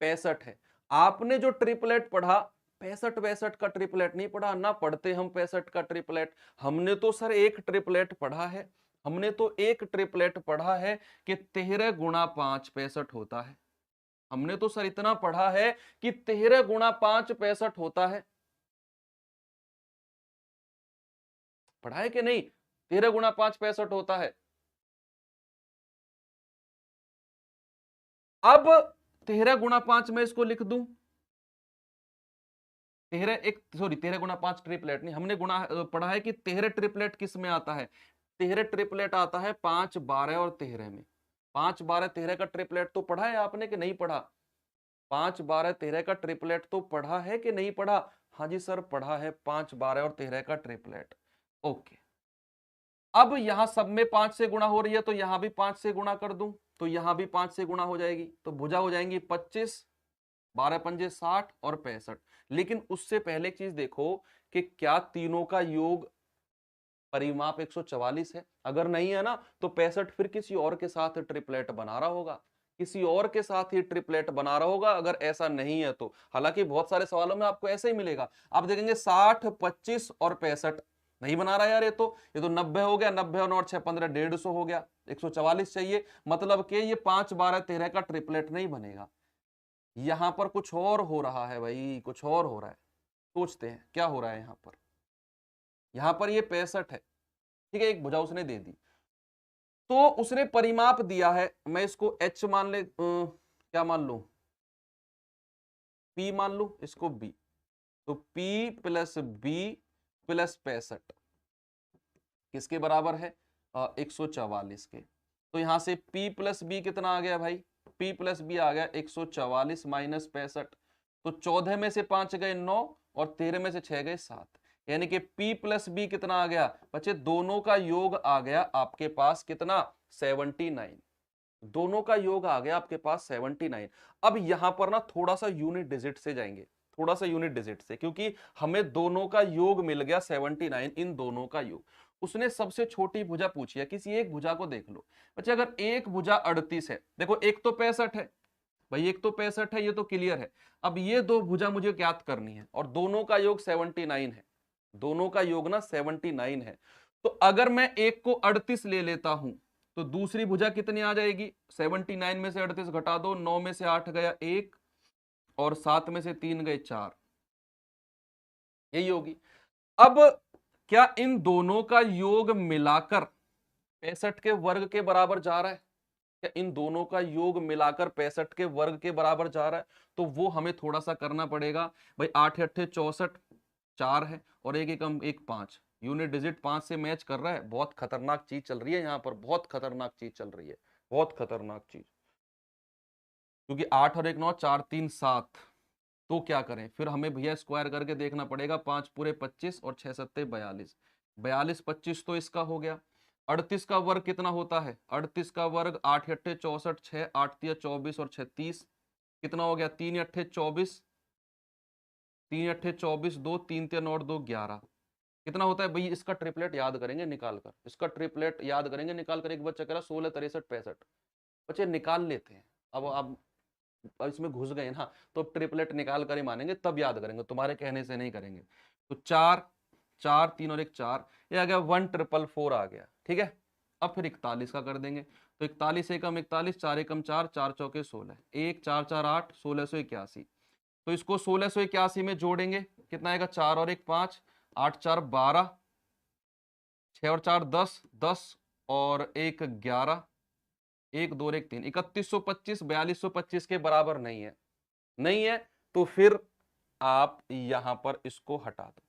65 है। आपने जो ट्रिपलेट पढ़ा 65 का ट्रिपलेट नहीं पढ़ा ना, पढ़ते हम 65 का ट्रिपलेट। हमने तो सर एक ट्रिपलेट पढ़ा है, हमने तो एक ट्रिपलेट पढ़ा है कि 13 गुणा 5 65 होता है। हमने तो सर इतना पढ़ा है कि 13 गुणा 5 65 होता है। पढ़ा है कि नहीं, 13 गुणा 5 65 होता है। अब 13 गुणा 5 में इसको लिख दूं, 13 गुणा 5 ट्रिपलेट नहीं, हमने गुणा पढ़ा है कि 13 ट्रिपलेट किस में आता है, 13 ट्रिपलेट आता है 5 12 और 13 में। 5 12 13 का ट्रिपलेट तो पढ़ा है आपने कि नहीं पढ़ा, 5 12 13 का ट्रिपलेट तो पढ़ा है कि नहीं पढ़ा। हाँ जी सर पढ़ा है, 5 12 और 13 का ट्रिपलेट। ओके, अब यहां सब में 5 से गुणा हो रही है तो यहां भी 5 से गुणा कर दूं तो यहां भी 5 से गुणा हो जाएगी, तो भुजा हो जाएंगी 25, 12 पंजे 60 और 65। लेकिन उससे पहले एक चीज देखो कि क्या तीनों का योग परिमाप 144 है। अगर नहीं है ना तो 65 फिर किसी और के साथ ट्रिपलेट बना रहा होगा, किसी और के साथ ही ट्रिपलेट बना रहा होगा। अगर ऐसा नहीं है तो, हालांकि बहुत सारे सवालों में आपको ऐसे ही मिलेगा, आप देखेंगे 60 25 और 65 नहीं बना रहा यार, ये तो 90 हो गया, 90 और 9 6 15 150 हो गया, 144 चाहिए। मतलब कि ये 5 12 13 का ट्रिपलेट नहीं बनेगा। यहां पर कुछ और हो रहा है भाई, कुछ और हो रहा है। सोचते हैं क्या हो रहा है यहां पर ये 65 है, ठीक है, एक भुजा उसने दे दी, तो उसने परिमाप दिया है, मैं इसको h मान ले, क्या मान लू, p मान लू, इसको b, तो p प्लस b प्लस 65 किसके बराबर है, 144 के। तो यहां से p प्लस b कितना आ गया भाई, p प्लस b आ गया 144 माइनस 65। तो 14 में से 5 गए 9 और 13 में से 6 गए 7, यानी कि p प्लस b कितना आ गया बच्चे, दोनों का योग आ गया आपके पास कितना, 79। दोनों का योग आ गया आपके पास 79। अब यहां पर ना थोड़ा सा यूनिट डिजिट से जाएंगे, थोड़ा सा यूनिट डिजिट से, क्योंकि हमें दोनों का योग मिल गया 79, इन दोनों का योग। उसने सबसे छोटी भुजा पूछी है, किसी एक भुजा को देख लो बच्चे। अगर एक भुजा 38 है, देखो एक तो 65 है भाई, एक तो 65 है, ये तो क्लियर है। अब ये दो भुजा मुझे ज्ञात करनी है और दोनों का योग 79 है, दोनों का योग ना 79 है। तो अगर मैं एक को 38 ले लेता हूं तो दूसरी भुजा कितनी आ जाएगी, 79 में से 38 घटा दो, 9 में से 8 गया 1 और 7 में से 3 गए 4, यही होगी। अब क्या इन दोनों का योग मिलाकर 65 के वर्ग के बराबर जा रहा है, क्या इन दोनों का योग मिलाकर 65 के वर्ग के बराबर जा रहा है, तो वो हमें थोड़ा सा करना पड़ेगा भाई। 8 8 64, 4 है और एक एकम 1 5, यूनिट डिजिट 5 से मैच कर रहा है। बहुत खतरनाक चीज चल रही है यहाँ पर, बहुत खतरनाक चीज चल रही है, बहुत खतरनाक चीज। क्योंकि 8 और 1 9, 4 3 7, तो क्या करें फिर, हमें भैया स्क्वायर करके देखना पड़ेगा। 5 पूरे 25 और 6 सत्ते 42, 42 25 तो इसका हो गया। 38 का वर्ग कितना होता है, 38 का वर्ग 8 अट्ठे 64, 6 8 तिया 24 और 6 30, कितना हो गया, 3 अट्ठे 24, 3 अट्ठे 24, 2 3 तिया 9 2 11, कितना होता है भाई। इसका ट्रिपलेट याद करेंगे निकाल कर, इसका ट्रिपलेट याद करेंगे निकाल कर। एक बच्चा कह रहा 16 63 65, बच्चे निकाल लेते हैं। अब इसमें घुस गए ना तो ट्रिपलेट निकाल कर ही मानेंगे, तब याद करेंगे, तुम्हारे कहने से नहीं करेंगे। तो 4 4 3 और 1 4, ये आ गया 1444 आ गया, ठीक है। अब फिर 41 का कर देंगे, तो 41 एकम 41, 4 एकम 4, 4 चौके 16, 1 4 4 8, 1681। तो इसको 1681 में जोड़ेंगे, कितना आएगा, 4 और 1 5, 8 4 12, 6 और 4 10, 10 और 1 11, 1 2 और 1 3, 3125 4225 के बराबर नहीं है, नहीं है। तो फिर आप यहां पर इसको हटा दो,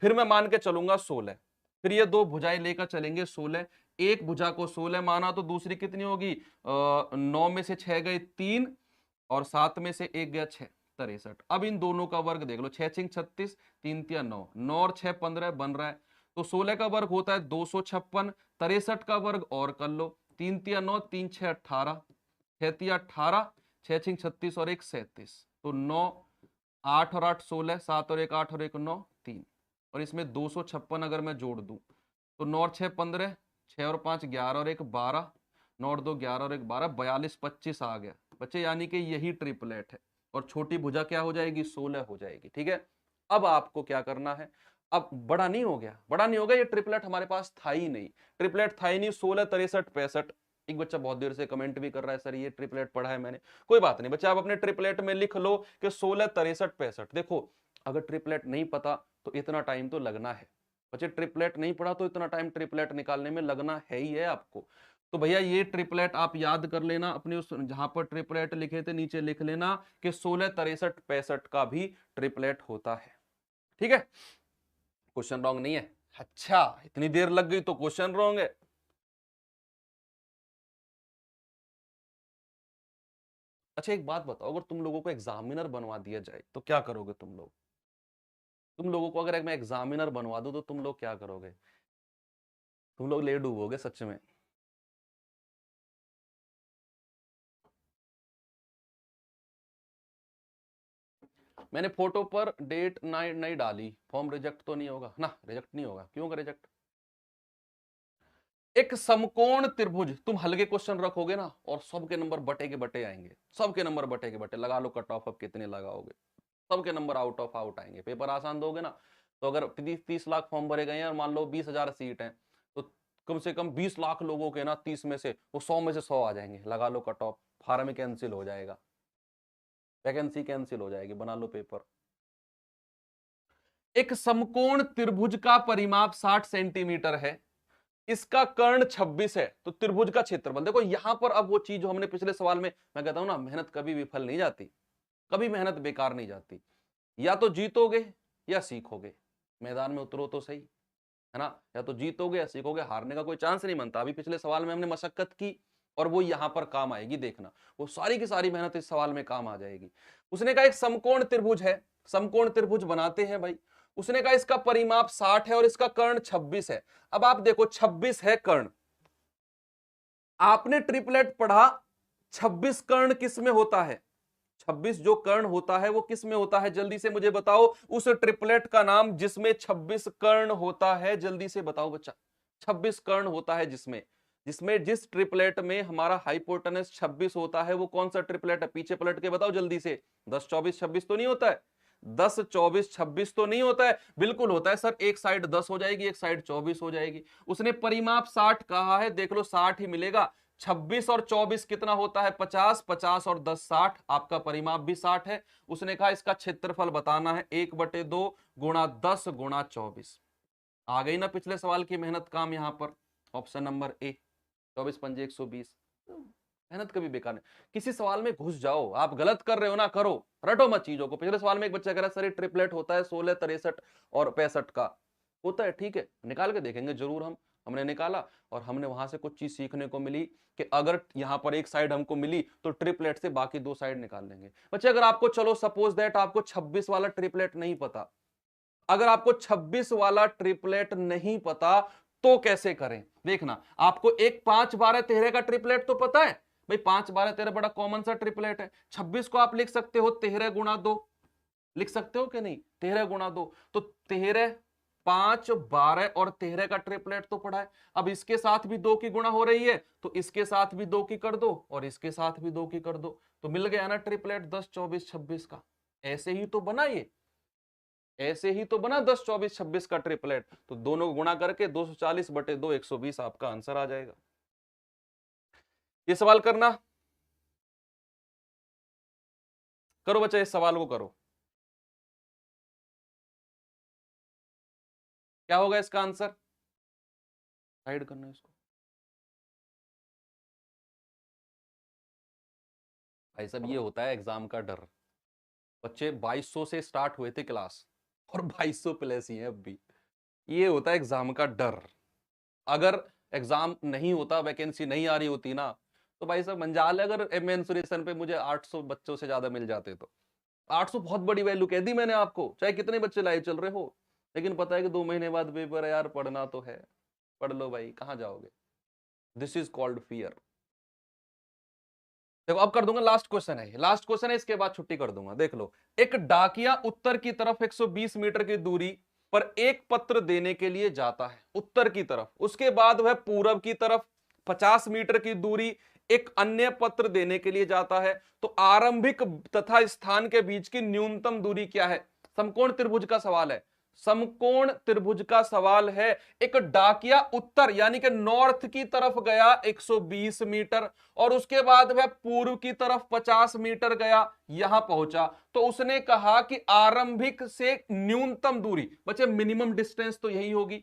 फिर मैं मान के चलूंगा 16, फिर ये दो भुजाएं लेकर चलेंगे 16, एक भुजा को 16 माना तो दूसरी कितनी होगी, 9 में से 6 गए 3 और 7 में से 1 गया 6, 63। अब इन दोनों का वर्ग देख लो, 6 6 36, 3 3 9, 9 और 6 15 बन रहा है। तो 16 का वर्ग होता है 256, 63 का वर्ग और कर लो, 3 3 9, 3 6 18, 6 3 18, 6 6 36 और 1 37। तो 9 8 और 8 16, 7 और 1 8 और 1 9 3, और इसमें 256 अगर मैं जोड़ दूं तो 9 और 6 15, 6 और 5 11 और 1 12, 9 और 2 11 और 1 12, 42 25 आ गया बच्चे, यानी कि यही ट्रिपलेट है। और छोटी भुजा क्या हो जाएगी, 16 हो जाएगी, ठीक है। अब आपको क्या करना है, अब बड़ा नहीं हो गया, बड़ा नहीं हो गया, ये ट्रिपलेट हमारे पास था ही नहीं, ट्रिपलेट था ही नहीं, 16 63 65। एक बच्चा बहुत देर से कमेंट भी कर रहा है, सर ये ट्रिपलेट पढ़ा है मैंने, कोई बात नहीं बच्चा, आप अपने ट्रिपलेट में लिख लो कि 16 63 65। देखो अगर ट्रिपलेट नहीं पता तो इतना टाइम तो लगना है बच्चे, ट्रिपलेट नहीं पढ़ा तो इतना टाइम ट्रिपलेट निकालने में लगना है ही है आपको। तो भैया ये ट्रिपलेट आप याद कर लेना, अपने उस जहां पर ट्रिपलेट लिखे थे नीचे लिख लेना कि 16 63 65 का भी ट्रिपलेट होता है, ठीक है। क्वेश्चन रॉन्ग नहीं है, अच्छा इतनी देर लग गई तो क्वेश्चन रॉन्ग है। अच्छा एक बात बताओ, अगर तुम लोगों को एग्जामिनर बनवा दिया जाए तो क्या करोगे तुम लोग, तुम लोगों को अगर मैं एग्जामिनर बनवा दूं तो तुम लोग क्या करोगे, तुम लोग ले डूबोगे सच में। मैंने फोटो पर डेट नहीं नहीं डाली, फॉर्म रिजेक्ट तो नहीं होगा ना, रिजेक्ट नहीं होगा, क्यों रिजेक्ट। एक समकोण त्रिभुज, तुम हल्के क्वेश्चन रखोगे ना और सबके नंबर बटे के बटे आएंगे, सबके नंबर बटे के बटे, लगा लो कट ऑफ अब कितने लगाओगे, सबके नंबर आउट ऑफ आउट आएंगे। पेपर आसान दोगे ना, तो अगर 30 लाख फॉर्म भरे गए हैं और मान लो 20,000 सीट हैं, तो कम से कम 20 लाख लोगों के ना 30 में से वो 100 में से 100 आ जाएंगे, लगा लो कट ऑफ, फार्म कैंसिल हो जाएगा, वैकेंसी कैंसिल हो जाएगी, बना लो पेपर। एक समकोण त्रिभुज का परिमाप 60 सेंटीमीटर है, इसका कर्ण 26 है, तो त्रिभुज का क्षेत्रफल देखो यहां पर। अब वो चीज जो हमने पिछले सवाल में, मैं कहता हूं ना, मेहनत कभी विफल नहीं जाती, कभी मेहनत बेकार नहीं जाती, या तो जीतोगे या सीखोगे, मैदान में उतरो तो सही, है ना, या तो जीतोगे या सीखोगे, हारने का कोई चांस नहीं बनता। अभी पिछले सवाल में हमने मशक्कत की और वो यहां पर काम आएगी, देखना वो सारी की सारी मेहनत इस सवाल में काम आ जाएगी। उसने कहा एक समकोण त्रिभुज है, समकोण त्रिभुज बनाते हैं भाई, उसने कहा इसका परिमाप 60 है और इसका कर्ण 26 है। अब आप देखो 26 है कर्ण, आपने ट्रिपलेट पढ़ा, 26 कर्ण किस में होता है, 26 जो कर्ण होता है वो किस में होता है, जल्दी से मुझे बताओ उस ट्रिपलेट का नाम जिसमें 26 कर्ण होता है, जल्दी से बताओ बच्चा। 26 कर्ण होता है जिसमें, जिसमें जिस ट्रिपलेट में हमारा हाइपोटेनस 26 होता है वो कौन सा ट्रिपलेट है, पीछे पलट के बताओ जल्दी से। 10 24 26 तो नहीं होता है, 10 24 26 तो नहीं होता है, बिल्कुल होता है सर, एक साइड 10 हो जाएगी एक साइड 24 हो जाएगी। उसने परिमाप 60 कहा है, देख लो 60 ही मिलेगा। 26 और 24 कितना होता है, 50, 50 और 10 60, आपका परिमाप भी 60 है। उसने कहा इसका क्षेत्रफल बताना है 1/2 गुणा 10 गुणा 24। आ गई ना पिछले सवाल की मेहनत काम यहां पर, ऑप्शन नंबर ए, 24 पंजे 120। मेहनत कभी बेकार नहीं, किसी सवाल में घुस जाओ, आप गलत कर रहे हो ना करो, रटो मत चीजों को। पिछले सवाल में एक बच्चा कह रहा है सर ये ट्रिपलेट होता है 16 63 और 65 का, होता है ठीक है, निकाल के देखेंगे जरूर हम। हमने निकाला और हमने वहां से कुछ चीज सीखने को मिली कि अगर यहां पर एक साइड हमको मिली तो ट्रिपलेट से बाकी दो साइड निकाल लेंगे बच्चे। अगर आपको चलो सपोज दैट आपको 26 वाला ट्रिपलेट नहीं पता, अगर आपको 26 वाला ट्रिपलेट नहीं पता तो कैसे करें, देखना आपको एक 5 12 13 का ट्रिपलेट तो पता है भाई, 5 12 13 बड़ा कॉमन सा ट्रिपलेट है। 26 को आप लिख सकते हो 13 गुणा 2, लिख सकते हो कि नहीं, 13 गुणा 2, तो 13 5, 12 और 13 का ट्रिपलेट तो पढ़ा है। अब इसके साथ भी 2 की गुणा हो रही है तो इसके साथ भी 2 की कर दो और इसके साथ भी 2 की कर दो, तो मिल गया ना ट्रिपलेट 10, 24, 26 का। ऐसे ही तो बना ये, ऐसे ही तो बना 10, 24, 26 का ट्रिपलेट। तो दोनों को गुणा करके 240/2 120 आपका आंसर आ जाएगा। ये सवाल करना, करो बच्चा, इस सवाल को करो। क्या होगा इसका आंसर? हाइड करना इसको। भाई साहब ये होता है एग्जाम का डर। बच्चे 2200 से स्टार्ट हुए थे क्लास और 2200 प्लस ही है अब भी। ये होता है एग्जाम का डर। अगर एग्जाम नहीं होता, वैकेंसी नहीं आ रही होती ना, तो भाई साहब मंजाल है, अगर मेंसुरेशन पे मुझे 800 बच्चों से ज्यादा मिल जाते तो 800 बहुत बड़ी वैल्यू कह दी मैंने आपको, चाहे कितने बच्चे लाइव चल रहे हो। लेकिन पता है कि 2 महीने बाद पेपर है यार, पढ़ना तो है। पढ़ लो भाई, कहां जाओगे? This is called fear. देखो अब कर दूंगा, लास्ट क्वेश्चन है, लास्ट क्वेश्चन है, इसके बाद छुट्टी कर दूंगा। देख लो, एक डाकिया उत्तर की तरफ 120 मीटर की दूरी पर एक पत्र देने के लिए जाता है, उत्तर की तरफ। उसके बाद वह पूरब की तरफ 50 मीटर की दूरी एक अन्य पत्र देने के लिए जाता है। तो आरंभिक तथा स्थान के बीच की न्यूनतम दूरी क्या है? समकोण त्रिभुज का सवाल है, समकोण त्रिभुज का सवाल है। एक डाकिया उत्तर यानी कि नॉर्थ की तरफ गया 120 मीटर और उसके बाद वह पूर्व की तरफ 50 मीटर गया, यहां पहुंचा। तो उसने कहा कि आरंभिक से न्यूनतम दूरी, बच्चे मिनिमम डिस्टेंस तो यही होगी,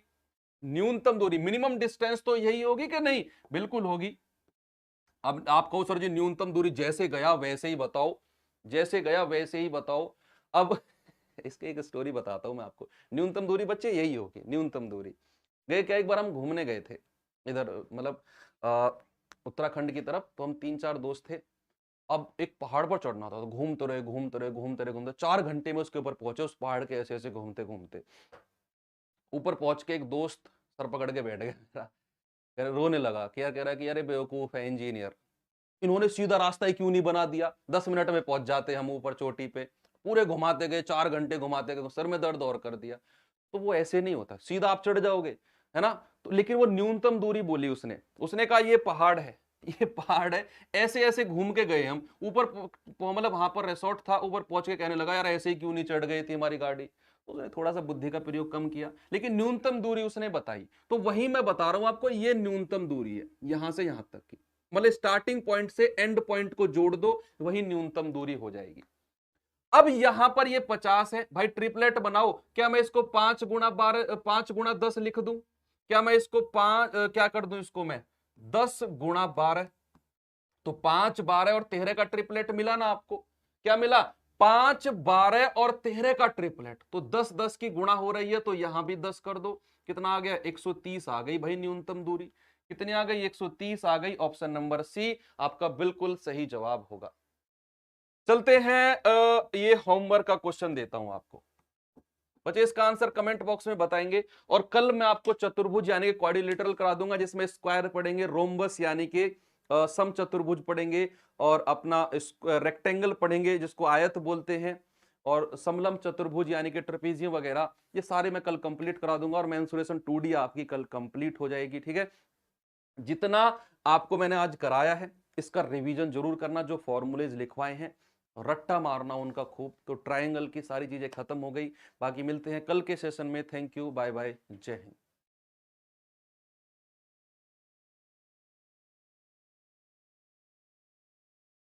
न्यूनतम दूरी मिनिमम डिस्टेंस तो यही होगी कि नहीं? बिल्कुल होगी। अब आप कहो सर जी न्यूनतम दूरी जैसे गया वैसे ही बताओ, जैसे गया वैसे ही बताओ। अब इसकी एक स्टोरी बताता हूं मैं आपको। न्यूनतम दूरी बच्चे यही होगी, न्यूनतम दूरी। गए क्या, एक बार हम घूमने गए थे इधर, मतलब उत्तराखंड की तरफ। तो हम 3-4 दोस्त थे। अब एक पहाड़ पर चढ़ना था, तो घूमते रहे घूमते रहे घूमते रहे घूमते 4 घंटे में उसके ऊपर पहुंचे, उस पहाड़ के ऐसे ऐसे घूमते घूमते। ऊपर पहुंच के एक दोस्त सर पकड़ के बैठ गया मेरा, रोने लगा। क्या कह रहा है कि अरे बेवकूफ है इंजीनियर, इन्होंने सीधा रास्ता ही क्यों नहीं बना दिया, 10 मिनट में पहुंच जाते हम ऊपर चोटी पे। पूरे घुमाते गए, 4 घंटे घुमाते गए, तो सर में दर्द और कर दिया। तो वो ऐसे नहीं होता, सीधा आप चढ़ जाओगे, है ना? तो लेकिन वो न्यूनतम दूरी बोली उसने। उसने कहा ये पहाड़ है, ये पहाड़ है, ऐसे ऐसे घूम के गए हम ऊपर। मतलब वहां पर रिसोर्ट था, ऊपर पहुंच के कहने लगा यार ऐसे ही क्यों नहीं चढ़ गई थी हमारी गाड़ी। उसने थोड़ा सा बुद्धि का प्रयोग कम किया, लेकिन न्यूनतम दूरी उसने बताई। तो वही मैं बता रहा हूं आपको, ये न्यूनतम दूरी है, यहां से यहां तक की। मतलब स्टार्टिंग पॉइंट से एंड पॉइंट को जोड़ दो, वही न्यूनतम दूरी हो जाएगी। अब यहां पर ये 50 है भाई, ट्रिपलेट बनाओ। क्या मैं इसको 5 गुणा 12, 5 गुणा 10 लिख दूं? क्या मैं इसको क्या कर दूं इसको मैं 10 गुणा 12? तो 5, 12 और 13 का ट्रिपलेट मिला ना आपको? क्या मिला? 5, 12 और 13 का ट्रिपलेट। तो 10, 10 की गुणा हो रही है, तो यहां भी 10 कर दो। कितना आ गया? 130 आ गई भाई न्यूनतम दूरी। कितनी आ गई? 130 आ गई। ऑप्शन नंबर सी आपका बिल्कुल सही जवाब होगा। चलते हैं, ये होमवर्क का क्वेश्चन देता हूं आपको। बच्चे इसका आंसर कमेंट बॉक्स में बताएंगे। और कल मैं आपको चतुर्भुज यानी कि क्वाड्रिलेटरल करा दूंगा, जिसमें स्क्वायर पढ़ेंगे, रोम्बस यानी कि समचतुर्भुज पढ़ेंगे, और अपना रेक्टेंगल पढ़ेंगे जिसको आयत बोलते हैं, और समलम चतुर्भुज यानी कि ट्रेपीजियम वगैरह। ये सारे मैं कल कंप्लीट करा दूंगा, और मेंसुरेशन 2D आपकी कल कंप्लीट हो जाएगी। ठीक है, जितना आपको मैंने आज कराया है इसका रिवीजन जरूर करना। जो फॉर्मूलेज लिखवाए हैं रट्टा मारना उनका खूब। तो ट्रायंगल की सारी चीजें खत्म हो गई। बाकी मिलते हैं कल के सेशन में। थैंक यू, बाय बाय, जय हिंद।